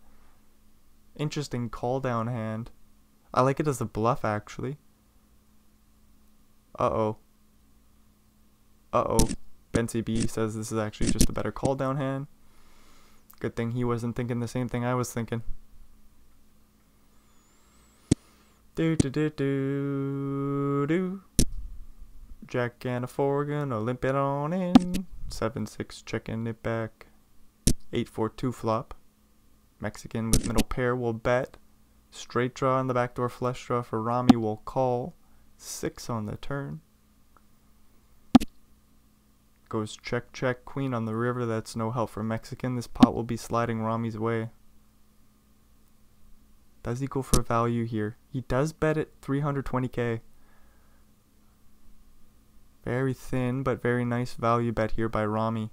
Interesting call down hand. I like it as a bluff, actually. Uh-oh. Uh-oh. Spency B says this is actually just a better call down hand. Good thing he wasn't thinking the same thing I was thinking. Do. Jack and a 4 gonna limp it on in. 7-6 checking it back. 8-4-2 flop. Mexican with middle pair will bet. Straight draw on the backdoor flush draw for Rami will call. 6 on the turn. Goes check check, queen on the river, that's no help for Mexican. This pot will be sliding Rami's way. Does he go for value here? He does bet at 320k. Very thin but very nice value bet here by Rami.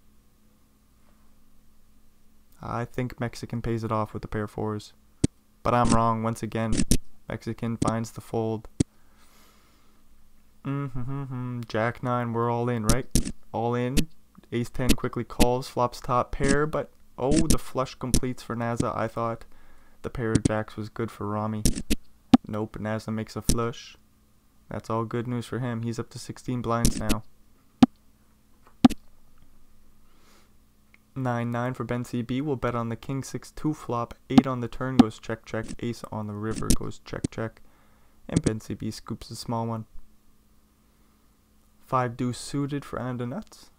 I think Mexican pays it off with the pair 4s. But I'm wrong once again. Mexican finds the fold. Jack 9, we're all in, right? All in. Ace 10 quickly calls, flops top pair, but oh, the flush completes for Naza. I thought the pair of jacks was good for Rami. Nope, Naza makes a flush. That's all good news for him. He's up to 16 blinds now. 9-9 for Ben CB. Will bet on the king 6-2 flop. 8 on the turn goes check check. Ace on the river goes check check. And Ben CB scoops a small one. 5 deuce suited for I'm the nuts.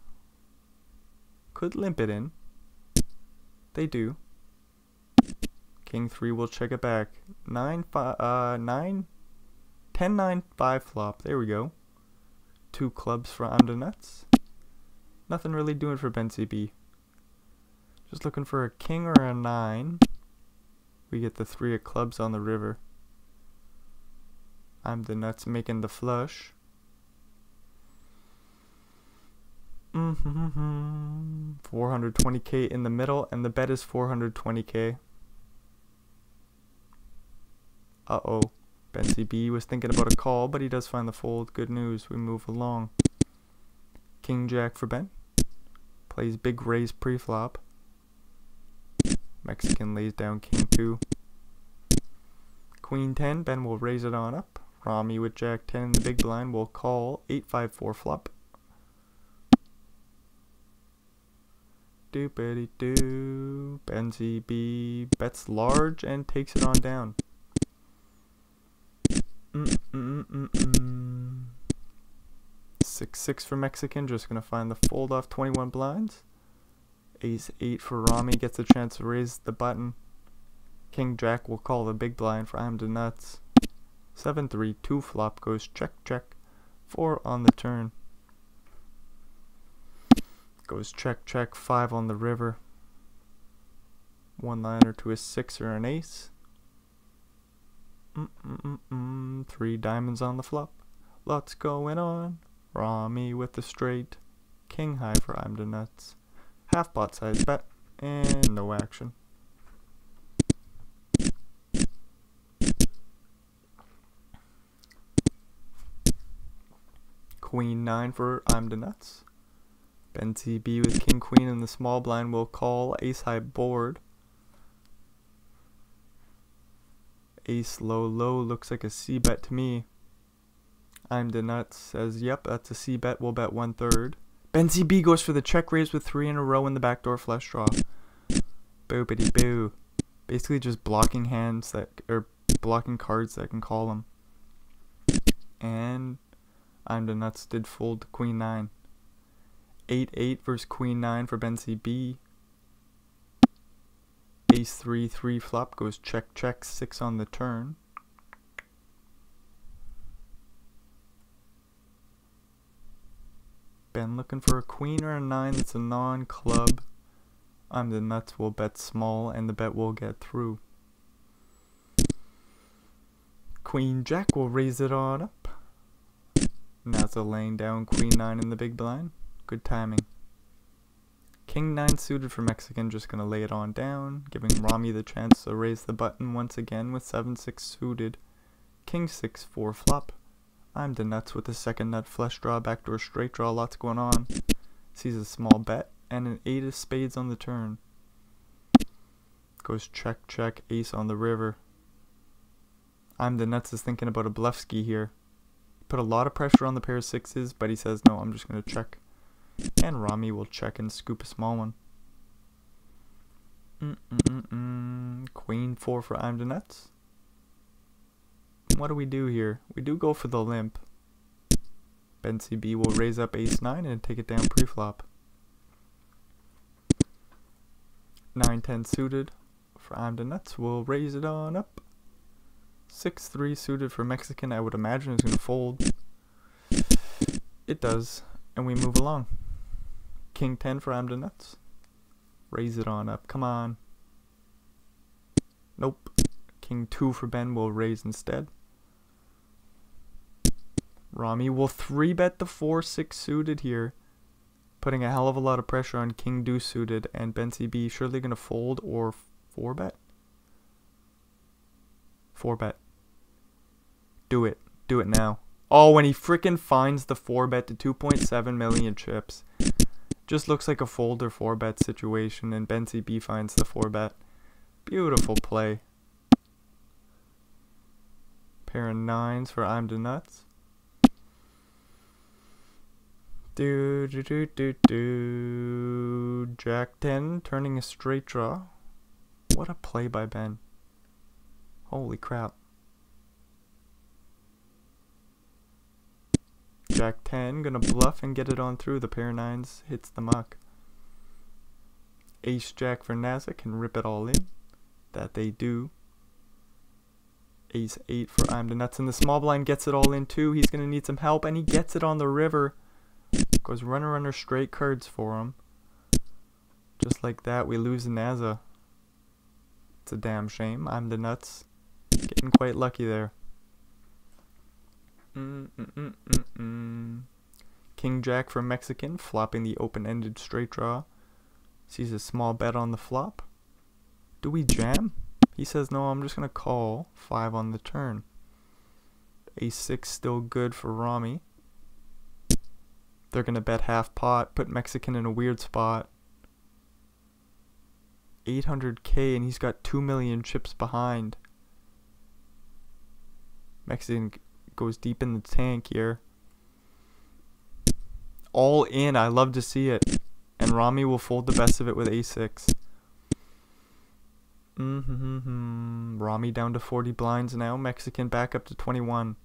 Could limp it in. They do. King 3 will check it back. 10-9 5 flop. There we go. 2 clubs for I'm the nuts. Nothing really doing for Ben CB. Just looking for a king or a 9. We get the 3 of clubs on the river. I'm the nuts making the flush. 420k in the middle, and the bet is 420k. Uh-oh. Ben CB was thinking about a call, but he does find the fold. Good news. We move along. King Jack for Ben. Plays big raise pre-flop. Mexican lays down King 2. Queen 10. Ben will raise it on up. Rami with Jack 10 in the big blind will call. 8-5-4 flop. Doopity-doo. Ben CB bets large and takes it on down. 6-6 for Mexican, just gonna find the fold off 21 blinds. Ace 8 for Rami, gets a chance to raise the button. King Jack will call the big blind for I'm the nuts. 7-3-2 flop goes check check. 4 on the turn. Goes check check. 5 on the river. 1-liner to a 6 or an ace. 3 diamonds on the flop. Lots going on. Rami with the straight. King high for I'm the nuts. Half pot size bet. And no action. Queen 9 for I'm the nuts. Ben CB with king queen in the small blind will call. Ace high board. Ace low low looks like a C bet to me. I'm the nuts says yep, that's a C bet. We'll bet 1/3. Ben CB goes for the check raise with 3 in a row in the backdoor flush draw. Boopity boo. Basically just blocking hands that, or blocking cards that can call them. And I'm the nuts did fold to Queen 9. 8-8 versus Queen 9 for Ben CB. Ace 3-3 flop goes check check. 6 on the turn. Ben looking for a queen or a 9 that's a non-club. I'm the nuts will bet small and the bet will get through. Queen Jack will raise it on up. Naza laying down Queen 9 in the big blind. Good timing. King 9 suited for Mexican, just gonna lay it on down, giving Rami the chance to raise the button once again with 7-6 suited. King 6-4 flop. I'm the nuts with the second nut flush draw, backdoor straight draw, lots going on. Sees a small bet and an 8 of spades on the turn. Goes check check, ace on the river. I'm the nuts is thinking about a bluff ski here. Put a lot of pressure on the pair of sixes, but he says no, I'm just gonna check. And Rami will check and scoop a small one. Queen 4 for I'm the nuts. What do we do here? We do go for the limp. Ben CB will raise up ace 9 and take it down pre-flop. 9-10 suited for I'm the nuts. We'll raise it on up. 6-3 suited for Mexican. I would imagine it's going to fold. It does. And we move along. King 10 for I'm the nuts. Raise it on up. Come on. Nope. King 2 for Ben will raise instead. Rami will 3-bet the 4-6 suited here, putting a hell of a lot of pressure on King Deuce suited, and Ben CB surely going to fold or 4-bet? 4-bet. Do it. Do it now. Oh, when he freaking finds the 4-bet to 2.7 million chips. Just looks like a fold or 4-bet situation, and Ben CB finds the 4-bet. Beautiful play. Pair of 9s for I'm the nuts. Jack 10 turning a straight draw. What a play by Ben. Holy crap. Jack 10 gonna bluff and get it on through. The pair of 9s hits the muck. Ace Jack for Naza can rip it all in. That they do. Ace 8 for I'm the nuts, and the small blind gets it all in too. He's gonna need some help, and he gets it on the river. Goes runner straight cards for him. Just like that, we lose Naza. It's a damn shame. I'm the nuts. Getting quite lucky there. King Jack for Mexican, flopping the open-ended straight draw. Sees a small bet on the flop. Do we jam? He says no, I'm just gonna call. 5 on the turn. Ace 6 still good for Rami. They're gonna bet half pot, put Mexican in a weird spot. 800k, and he's got 2 million chips behind. Mexican goes deep in the tank here. All in, I love to see it. And Rami will fold the best of it with a6. Rami down to 40 blinds now. Mexican back up to 21.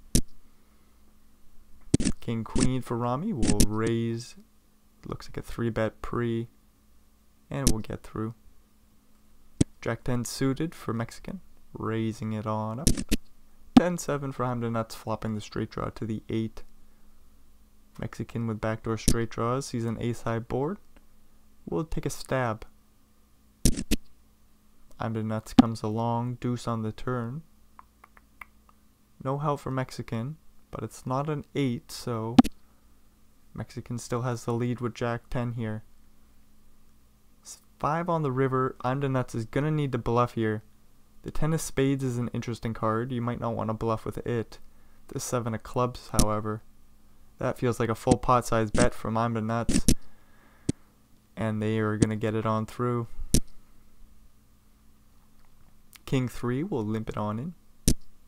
King Queen for Rami will raise. Looks like a 3-bet pre. And we'll get through. Jack 10 suited for Mexican. Raising it on up. 10-7 for I'm the nuts, flopping the straight draw to the 8. Mexican with backdoor straight draws. Sees an ace high board. We'll take a stab. I'm the nuts comes along. Deuce on the turn. No help for Mexican, but it's not an 8, so Mexican still has the lead with Jack 10 here. 5 on the river. I'm the nuts is gonna need to bluff here. The 10 of spades is an interesting card. You might not want to bluff with it. The 7 of clubs, however, that feels like a full pot size bet from I'm the nuts, and they are gonna get it on through. King 3 will limp it on in.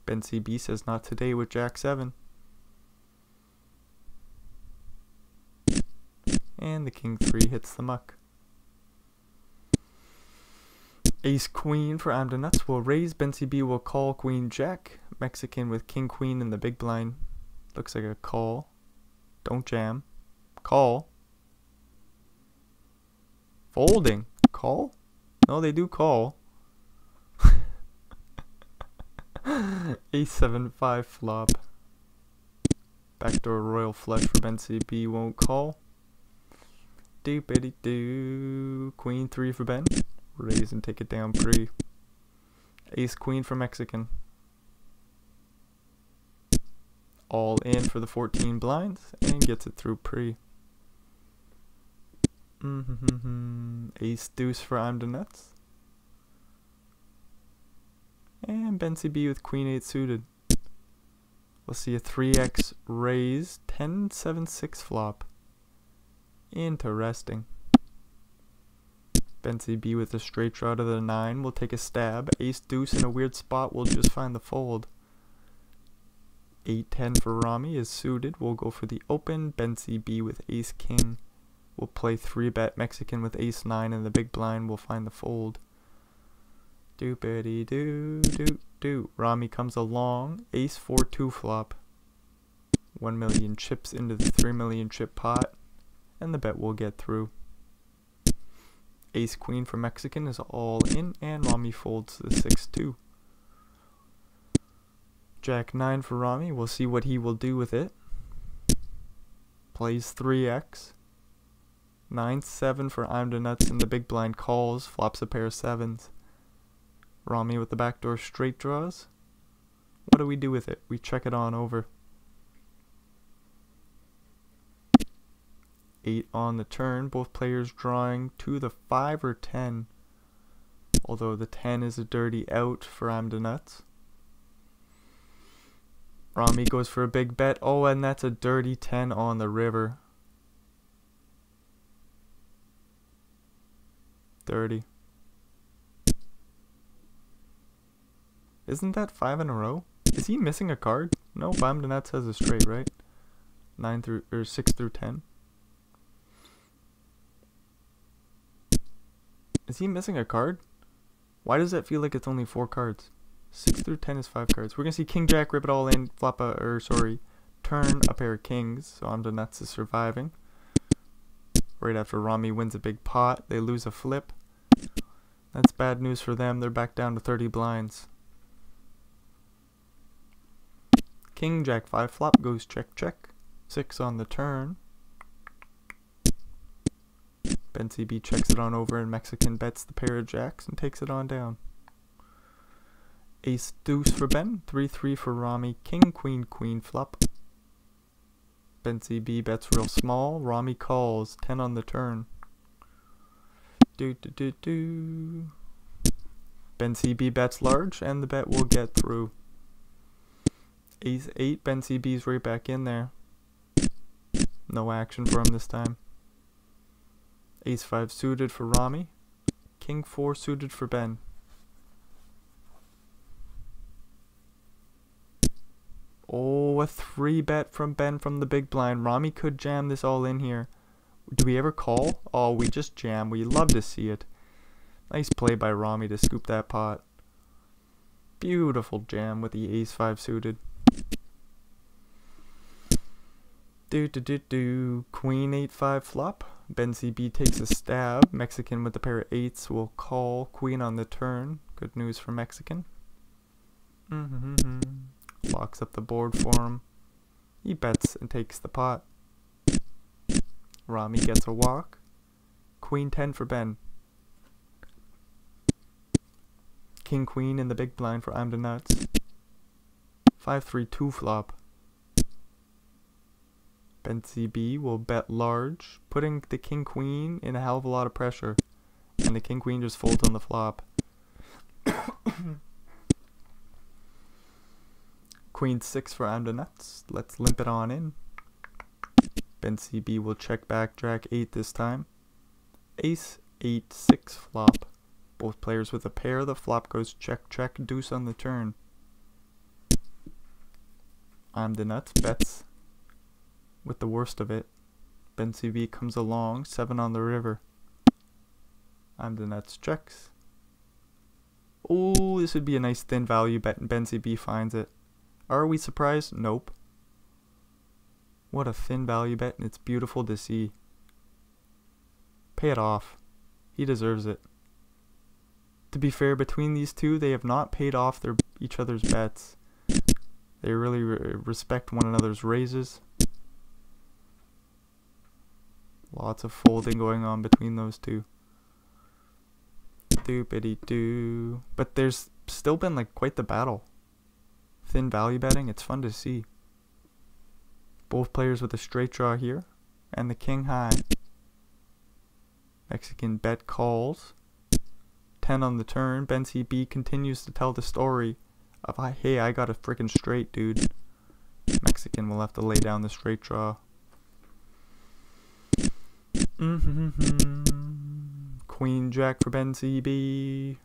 Ben CB says not today with Jack 7. And the King 3 hits the muck. Ace Queen for I'm the nuts will raise. Ben CB will call Queen Jack. Mexican with King Queen in the big blind. Looks like a call. Don't jam. Call. Folding. Call? No, they do call. Ace 7-5 flop. Backdoor royal flush for Ben CB won't call. Doopity doo. Queen 3 for Ben. Raise and take it down pre. Ace queen for Mexican. All in for the 14 blinds and gets it through pre. Ace deuce for I'm the nuts. And Ben CB with queen 8 suited. We'll see a 3x raise, 10-7-6 flop. Interesting. Ben CB with a straight draw to the 9. We'll take a stab. Ace deuce in a weird spot. We'll just find the fold. 8-10 for Rami is suited. We'll go for the open. Ben CB with ace king. We'll play 3-bet Mexican with ace 9 in the big blind. We'll find the fold. Doopity doo doo doo. Rami comes along. Ace 4-2 flop. 1 million chips into the 3 million chip pot. And the bet will get through. Ace queen for Mexican is all in, and Rami folds the 6-2. Jack 9 for Rami. We'll see what he will do with it. Plays 3x. 9-7 for I'm the nuts, and the big blind calls. Flops a pair of 7s. Rami with the backdoor straight draws. What do we do with it? We check it on over. 8 on the turn. Both players drawing to the 5 or 10. Although the 10 is a dirty out for I'm the nuts. Rami goes for a big bet. Oh, and that's a dirty 10 on the river. 30. Isn't that 5 in a row? Is he missing a card? No, I'm the nuts has a straight, right? 6 through 10. Is he missing a card? Why does that feel like it's only 4 cards? 6 through 10 is 5 cards. We're gonna see king jack, rip it all in, turn a pair of kings. So I'm the nuts is surviving. Right after Rami wins a big pot, they lose a flip. That's bad news for them. They're back down to 30 blinds. King jack 5 flop goes check check. 6 on the turn. Ben CB checks it on over, and Mexican bets the pair of jacks and takes it on down. Ace deuce for Ben. 3-3 for Rami. King queen queen flop. Ben CB bets real small. Rami calls. 10 on the turn. Ben CB bets large, and the bet will get through. Ace 8. Ben CB's right back in there. No action for him this time. Ace 5 suited for Rami. King 4 suited for Ben. Oh, a 3-bet from Ben from the big blind. Rami could jam this all in here. Do we ever call? Oh, we just jam. We love to see it. Nice play by Rami to scoop that pot. Beautiful jam with the ace 5 suited. Queen 8-5 flop. Ben CB takes a stab. Mexican with the pair of 8s will call. Queen on the turn. Good news for Mexican. Locks up the board for him. He bets and takes the pot. Rami gets a walk. Queen 10 for Ben. King queen in the big blind for I'm the nuts. 5-3-2 flop. Ben CB will bet large, putting the king queen in a hell of a lot of pressure, and the king queen just folds on the flop. Queen 6 for I'm the nuts. Let's limp it on in. Ben CB will check back jack 8 this time. Ace 8-6 flop. Both players with a pair. The flop goes check check, deuce on the turn. I'm the nuts bets with the worst of it. Ben CB comes along. 7 on the river. I'm the nuts checks. Oh, this would be a nice thin value bet, and Ben CB finds it. Are we surprised? Nope. What a thin value bet, and it's beautiful to see. Pay it off. He deserves it. To be fair, between these two, they have not paid off each other's bets. They really respect one another's raises. Lots of folding going on between those two. Doopity doo. But there's still been like quite the battle. Thin value betting, it's fun to see. Both players with a straight draw here. And the king high. Mexican bet calls. 10 on the turn. Ben CB continues to tell the story of, hey, I got a freaking straight, dude. Mexican will have to lay down the straight draw. Queen Jack for Ben CB.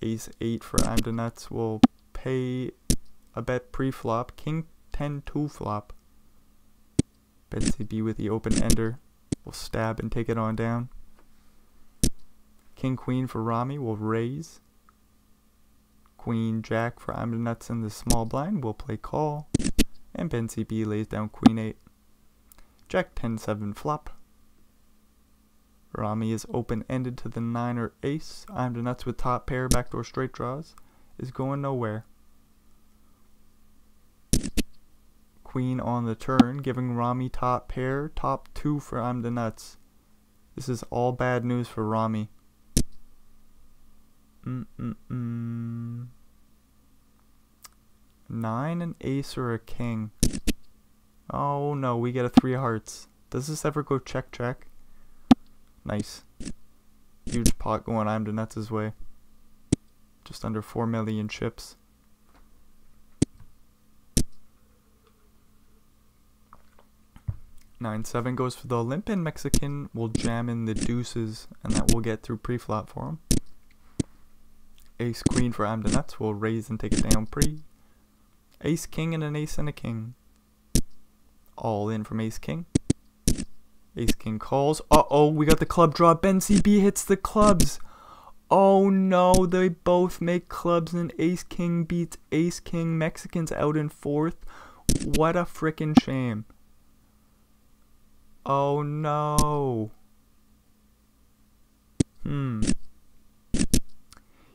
Ace 8 for I'm the Nuts will pay a bet pre-flop. King 10 2 flop. Ben CB with the open ender will stab and take it on down. King Queen for Rami will raise. Queen Jack for I'm the Nuts in the small blind will play call. And Ben CB lays down Queen 8. Jack 10 7 flop. Rami is open-ended to the 9 or ace. I'm the Nuts with top pair, backdoor straight draws. Is going nowhere. Queen on the turn, giving Rami top pair, top 2 for I'm the Nuts. This is all bad news for Rami. 9 an ace or a king. Oh no, we get a 3 hearts. Does this ever go check check? Nice. Huge pot going I'm the Nuts' way. Just under 4 million chips. 9-7 goes for the limp, and Mexican will jam in the deuces, and that will get through pre-flop for him. Ace Queen for I'm the Nuts will raise and take it down pre. Ace King and an ace and a king. All in from Ace King. Ace King calls. Uh-oh, we got the club draw. Ben CB hits the clubs. Oh no, they both make clubs and Ace King beats Ace King. Mexican's out in fourth. What a frickin' shame. Oh no.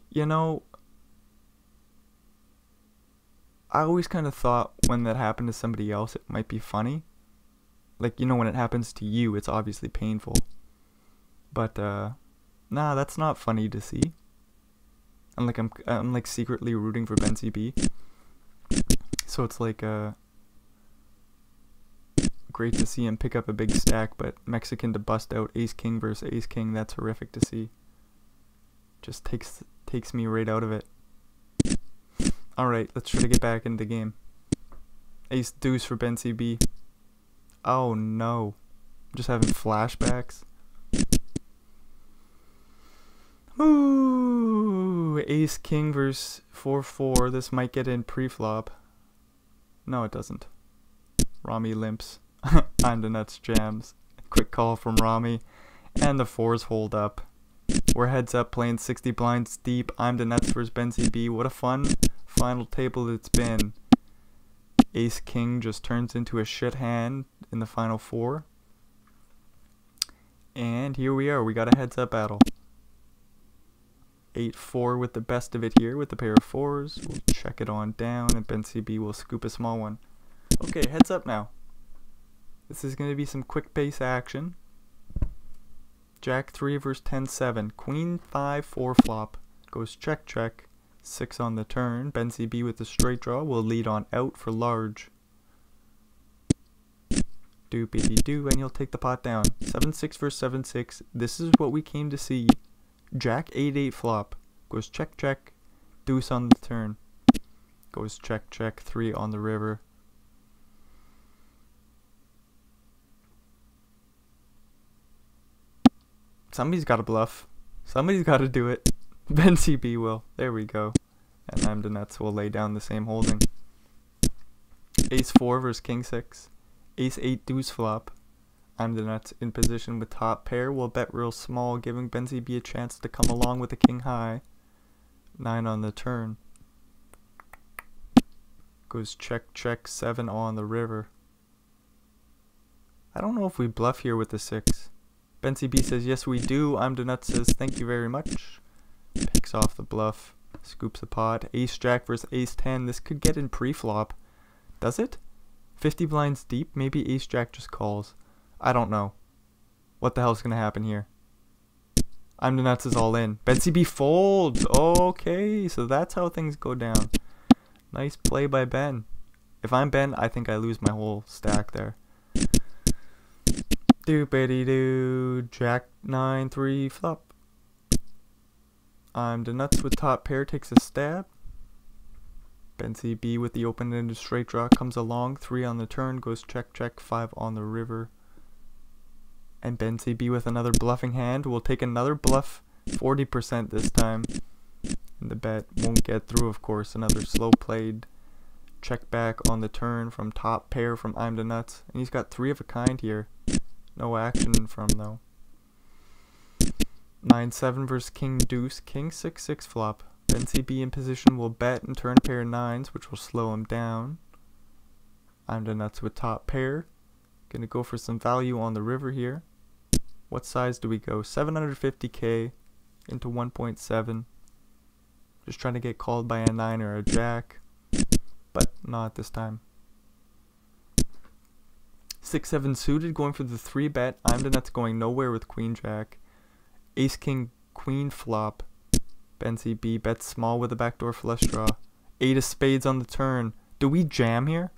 You know, I always kind of thought when that happened to somebody else it might be funny. Like, you know, when it happens to you, it's obviously painful. But nah, that's not funny to see. And like I'm like secretly rooting for Ben CB. So it's like great to see him pick up a big stack, but Mexican to bust out Ace King versus Ace King, that's horrific to see. Just takes me right out of it. Alright, let's try to get back into the game. Ace Deuce for Ben CB. Oh no. I'm just having flashbacks. Ooh, Ace King versus 4-4. This might get in pre-flop. No, it doesn't. Rami limps. I'm the Nuts jams. Quick call from Rami. And the 4s hold up. We're heads up playing 60 blinds deep. I'm the Nuts versus Ben CB. What a fun final table it's been. Ace King just turns into a shit hand in the final 4. And here we are. We got a heads up battle. 8-4 with the best of it here with the pair of 4s. We'll check it on down and Ben CB will scoop a small one. Okay, heads up now. This is going to be some quick pace action. Jack 3 versus 10-7. Queen 5-4 flop. Goes check check. 6 on the turn. Ben CB with the straight draw will lead on out for large. Doopity doo, and he'll take the pot down. 7-6 versus 7-6. This is what we came to see. Jack 8-8 flop. Goes check check. Deuce on the turn. Goes check check. 3 on the river. Somebody's got to bluff. Somebody's got to do it. Ben CB will. There we go. And I'm the Nuts will lay down the same holding. Ace 4 versus King 6. Ace 8 deuce flop. I'm the Nuts in position with top pair. Will bet real small, giving Ben CB a chance to come along with the king high. 9 on the turn. Goes check check. 7 on the river. I don't know if we bluff here with the 6. Ben CB says, yes we do. I'm the Nuts says, thank you very much. Picks off the bluff. Scoops the pot. Ace Jack versus Ace 10. This could get in pre-flop. Does it? 50 blinds deep. Maybe Ace Jack just calls. I don't know. What the hell's gonna happen here? I'm the nuts is all in. Ben CB folds. Okay, so that's how things go down. Nice play by Ben. If I'm Ben, I think I lose my whole stack there. Doopity-doo. Jack 9-3 flop. I'm the nuts with top pair, takes a stab. Ben CB with the open-ended straight draw comes along. 3 on the turn, goes check, check, 5 on the river. And Ben CB with another bluffing hand will take another bluff, 40% this time. And the bet won't get through, of course. Another slow played check back on the turn from top pair from I'm the nuts. And he's got 3 of a kind here. No action from though. 9-7 versus King Deuce. King 6-6 flop. Ben CB in position will bet and turn pair 9s, which will slow him down. I'm the nuts with top pair. Gonna go for some value on the river here. What size do we go? 750k into 1.7. Just trying to get called by a 9 or a jack. But not this time. 6-7 suited, going for the 3 bet. I'm the nuts going nowhere with queen jack. Ace king queen flop. Ben CB bets small with a backdoor flush draw. 8 of spades on the turn. Do we jam here?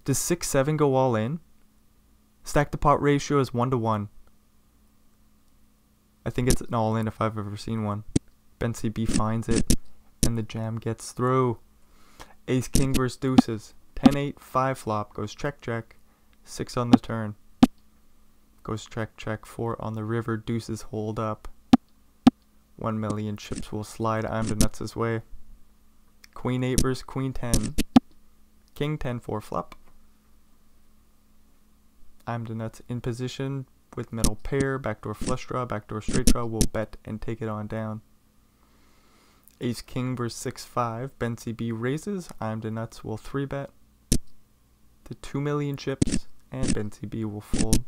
Does 6-7 go all in? Stack to pot ratio is 1-to-1. I think it's an all in if I've ever seen one. Ben CB finds it, and the jam gets through. Ace king versus deuces. 10-8, 5 flop, goes check, check. 6 on the turn. Goes check, check, 4 on the river, deuces hold up. 1 million chips will slide I'm the nuts' way. Queen 8 versus queen 10. King 10-4 flop. I'm the nuts in position with middle pair, backdoor flush draw, backdoor straight draw, will bet and take it on down. Ace king versus 6-5, Ben CB raises, I'm the nuts will 3-bet to 2 million chips, and Ben CB will fold.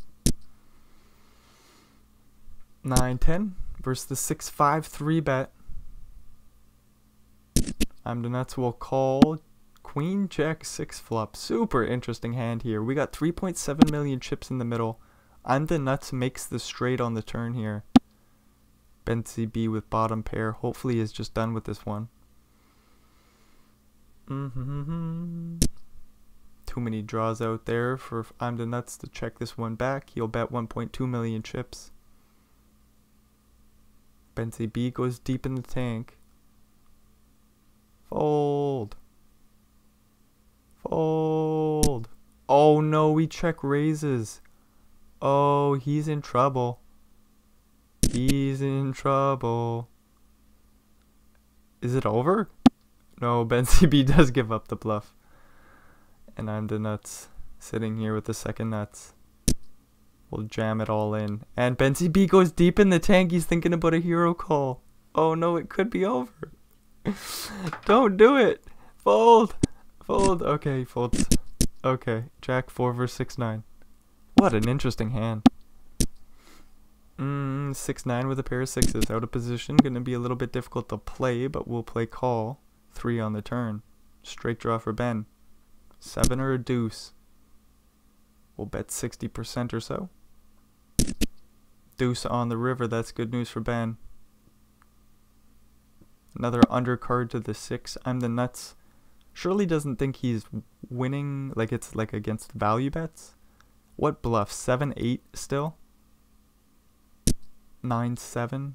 9-10 versus the 6-5 3-bet. I'm the nuts will call. Queen jack 6 flop. Super interesting hand here. We got 3.7 million chips in the middle. I'm the nuts makes the straight on the turn here. Ben CB with bottom pair hopefully is just done with this one. Too many draws out there for I'm the nuts to check this one back. He'll bet 1.2 million chips. Ben CB goes deep in the tank. Fold. Fold. Oh no, we check raises. Oh, he's in trouble. He's in trouble. Is it over? No, Ben CB does give up the bluff. And I'm the nuts sitting here with the second nuts. We'll jam it all in. And Ben CB goes deep in the tank. He's thinking about a hero call. Oh no, it could be over. Don't do it. Fold. Fold. Okay, folds. Okay, Jack 4 versus 6-9. What an interesting hand. 6-9 with a pair of 6s. Out of position. Gonna be a little bit difficult to play, but we'll play call. 3 on the turn. Straight draw for Ben. 7 or a deuce. We'll bet 60% or so. Deuce on the river. That's good news for Ben. Another undercard to the 6. I'm the nuts. Surely doesn't think he's winning, like it's like against value bets. What bluff? 7-8 still? 9-7?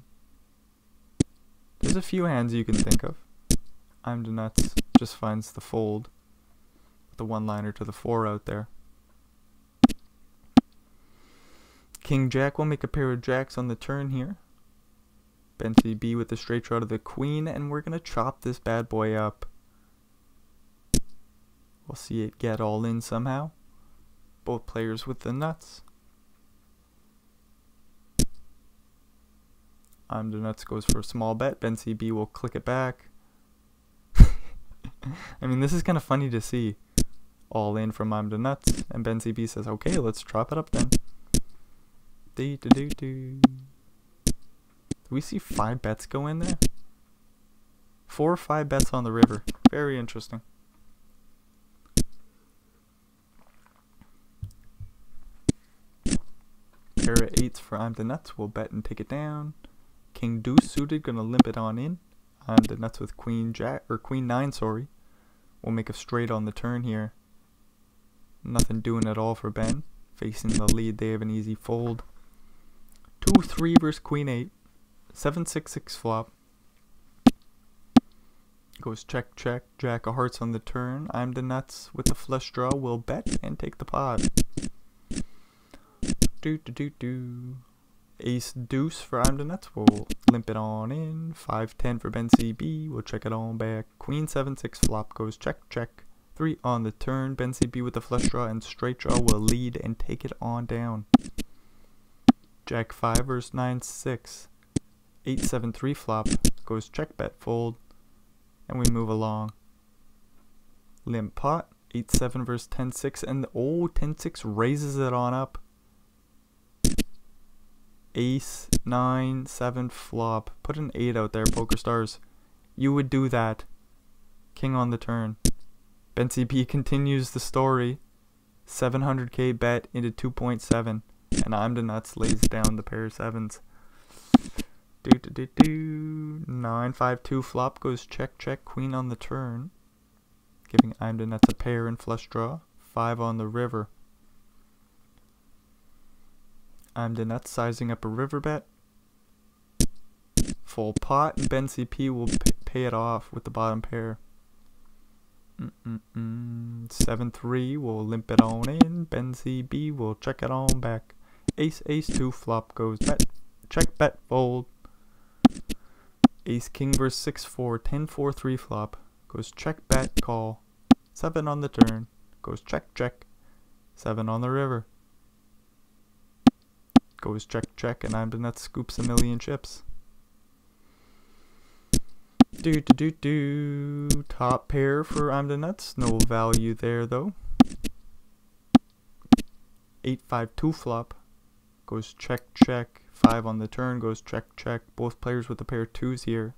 There's a few hands you can think of. I'm the nuts. Just finds the fold. The one-liner to the 4 out there. King Jack will make a pair of jacks on the turn here. Ben CB with the straight draw to the queen, and we're going to chop this bad boy up. We'll see it get all in somehow. Both players with the nuts. I'm the nuts goes for a small bet. Ben CB will click it back. I mean, this is kind of funny to see. All in from I'm the nuts. And Ben CB says, okay, let's chop it up then. Do we see 5 bets go in there? 4 or 5 bets on the river. Very interesting. 8s for I'm the nuts. We'll bet and take it down. King deuce suited, gonna limp it on in. I'm the nuts with queen jack, or queen 9, sorry. We'll make a straight on the turn here. Nothing doing at all for Ben. Facing the lead, they have an easy fold. 2-3 versus queen 8. 7-6-6 flop. Goes check, check. Jack of hearts on the turn. I'm the nuts with the flush draw. We'll bet and take the pot. Ace deuce for I'm the nuts. We'll limp it on in. 5-10 for Ben CB. We'll check it on back. Queen 7-6 flop. Goes check, check. 3 on the turn. Ben CB with the flush draw and straight draw will lead and take it on down. Jack 5 versus 9-6. 8-7-3 flop. Goes check, bet, fold. And we move along. Limp pot. 8-7 versus 10-6. And 10-6 raises it on up. Ace 9-7 flop. Put an 8 out there, Poker Stars. You would do that. King on the turn. Ben CB continues the story. 700k bet into 2.7. And I'm the nuts lays down the pair of 7s. 9-5-2 flop goes check, check. Queen on the turn. Giving I'm the nuts a pair and flush draw. 5 on the river. I'm the nuts sizing up a river bet. Full pot, and Ben CP will pay it off with the bottom pair. 7-3 will limp it on in. Ben CB will check it on back. Ace 2 flop goes bet, check, bet, fold. Ace king versus 6-4, 10-4-3 flop goes check, bet, call. 7 on the turn goes check, check. 7 on the river. Goes check, check, and I'm the nuts scoops a million chips. Top pair for I'm the nuts. No value there though. 8-5-2 flop. Goes check, check. 5 on the turn goes check, check. Both players with a pair of 2s here.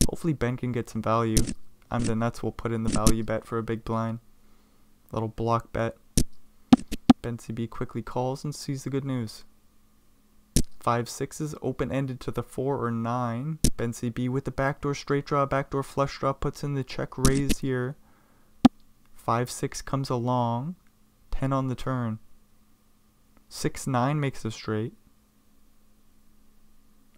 Hopefully Ben can get some value. I'm the nuts will put in the value bet for a big blind. Little block bet. Ben CB quickly calls and sees the good news. 5-6s open-ended to the 4 or 9. Ben CB with the backdoor straight draw, backdoor flush draw, puts in the check raise here. 5-6 comes along. 10 on the turn. 6-9 makes a straight.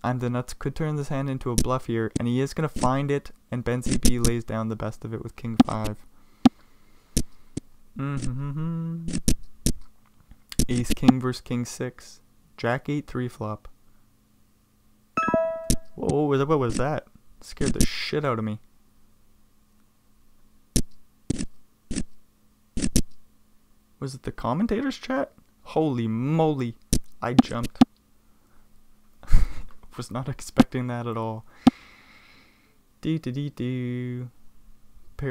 I'm the nuts could turn this hand into a bluff here, and he is going to find it, and Ben CB lays down the best of it with king 5. Ace king versus king 6. Jack 8-3 flop. Whoa, what was that? Scared the shit out of me. Was it the commentators chat? Holy moly. I jumped. Was not expecting that at all. Pair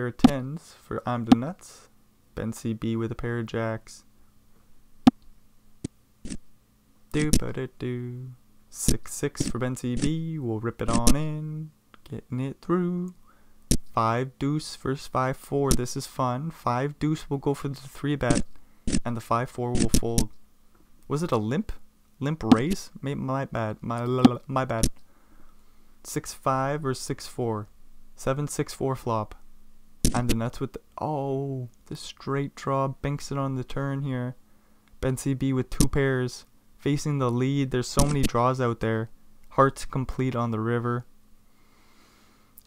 of 10s for I'm the nuts. Ben CB with a pair of jacks. 6-6 for Ben CB. We'll rip it on in. Getting it through. 5 deuce versus 5-4. This is fun. 5 deuce will go for the 3 bet. And the 5-4 will fold. Was it a limp? Limp raise? My bad. My bad. 6-5 or 6-4. 7-6-4 flop. I'm the nuts with the... Oh, the straight draw banks it on the turn here. Ben CB with 2 pairs. Facing the lead. There's so many draws out there. Hearts complete on the river.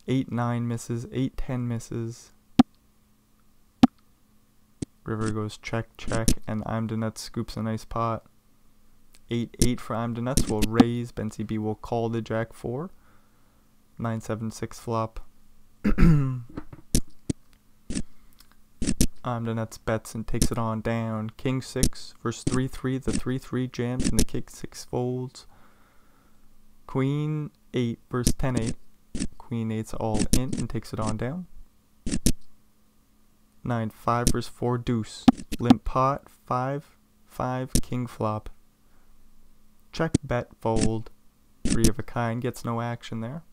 8-9 misses. 8-10 misses. River goes check, check. And I'm the nuts scoops a nice pot. 8-8 for I'm the nuts will raise. Ben CB will call the jack 4. 9-7-6 flop. I'm the nuts bets and takes it on down. King 6 versus 3-3. The 3-3 jams and the king 6 folds. Queen 8 versus 10-8. Queen 8's all in and takes it on down. 9-5 versus 4 deuce. Limp pot 5-5 king flop. Check, bet, fold. 3 of a kind gets no action there.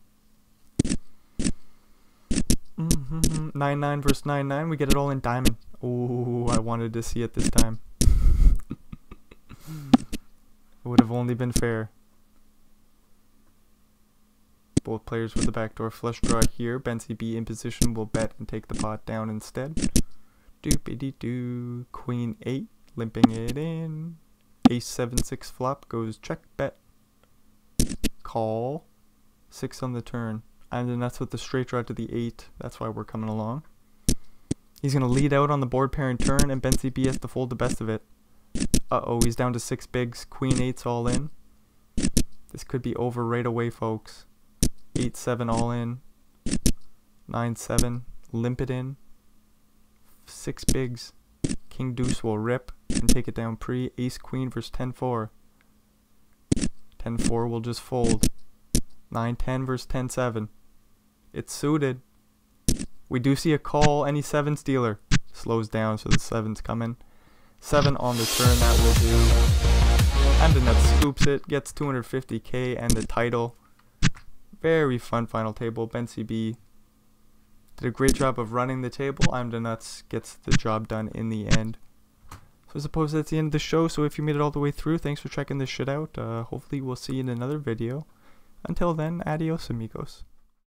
9-9 versus 9-9. We get it all in diamond. Oh, I wanted to see it this time. would have only been fair. Both players with the backdoor flush draw here. Benzie B in position will bet and take the pot down instead. Doopity-doo. Queen 8, limping it in. Ace 7-6 flop goes check, bet. Call. 6 on the turn. And then that's with the straight draw to the 8. That's why we're coming along. He's going to lead out on the board pair and turn, and Benzie B has to fold the best of it. Uh-oh, he's down to 6 bigs. Queen 8's all in. This could be over right away, folks. 8-7 all in. 9-7. Limp it in. 6 bigs. King deuce will rip and take it down pre. Ace queen versus 10-4. 10-4 will just fold. 9-10 versus 10-7. It's suited. We do see a call. Any 7s dealer. Slows down, so the 7's coming. 7 on the turn, that will do. And the nut scoops it. Gets 250k and the title. Very fun final table. Benzie B did a great job of running the table. I'm the Nuts gets the job done in the end. So I suppose that's the end of the show. So if you made it all the way through, thanks for checking this shit out. Hopefully we'll see you in another video. Until then, adios amigos.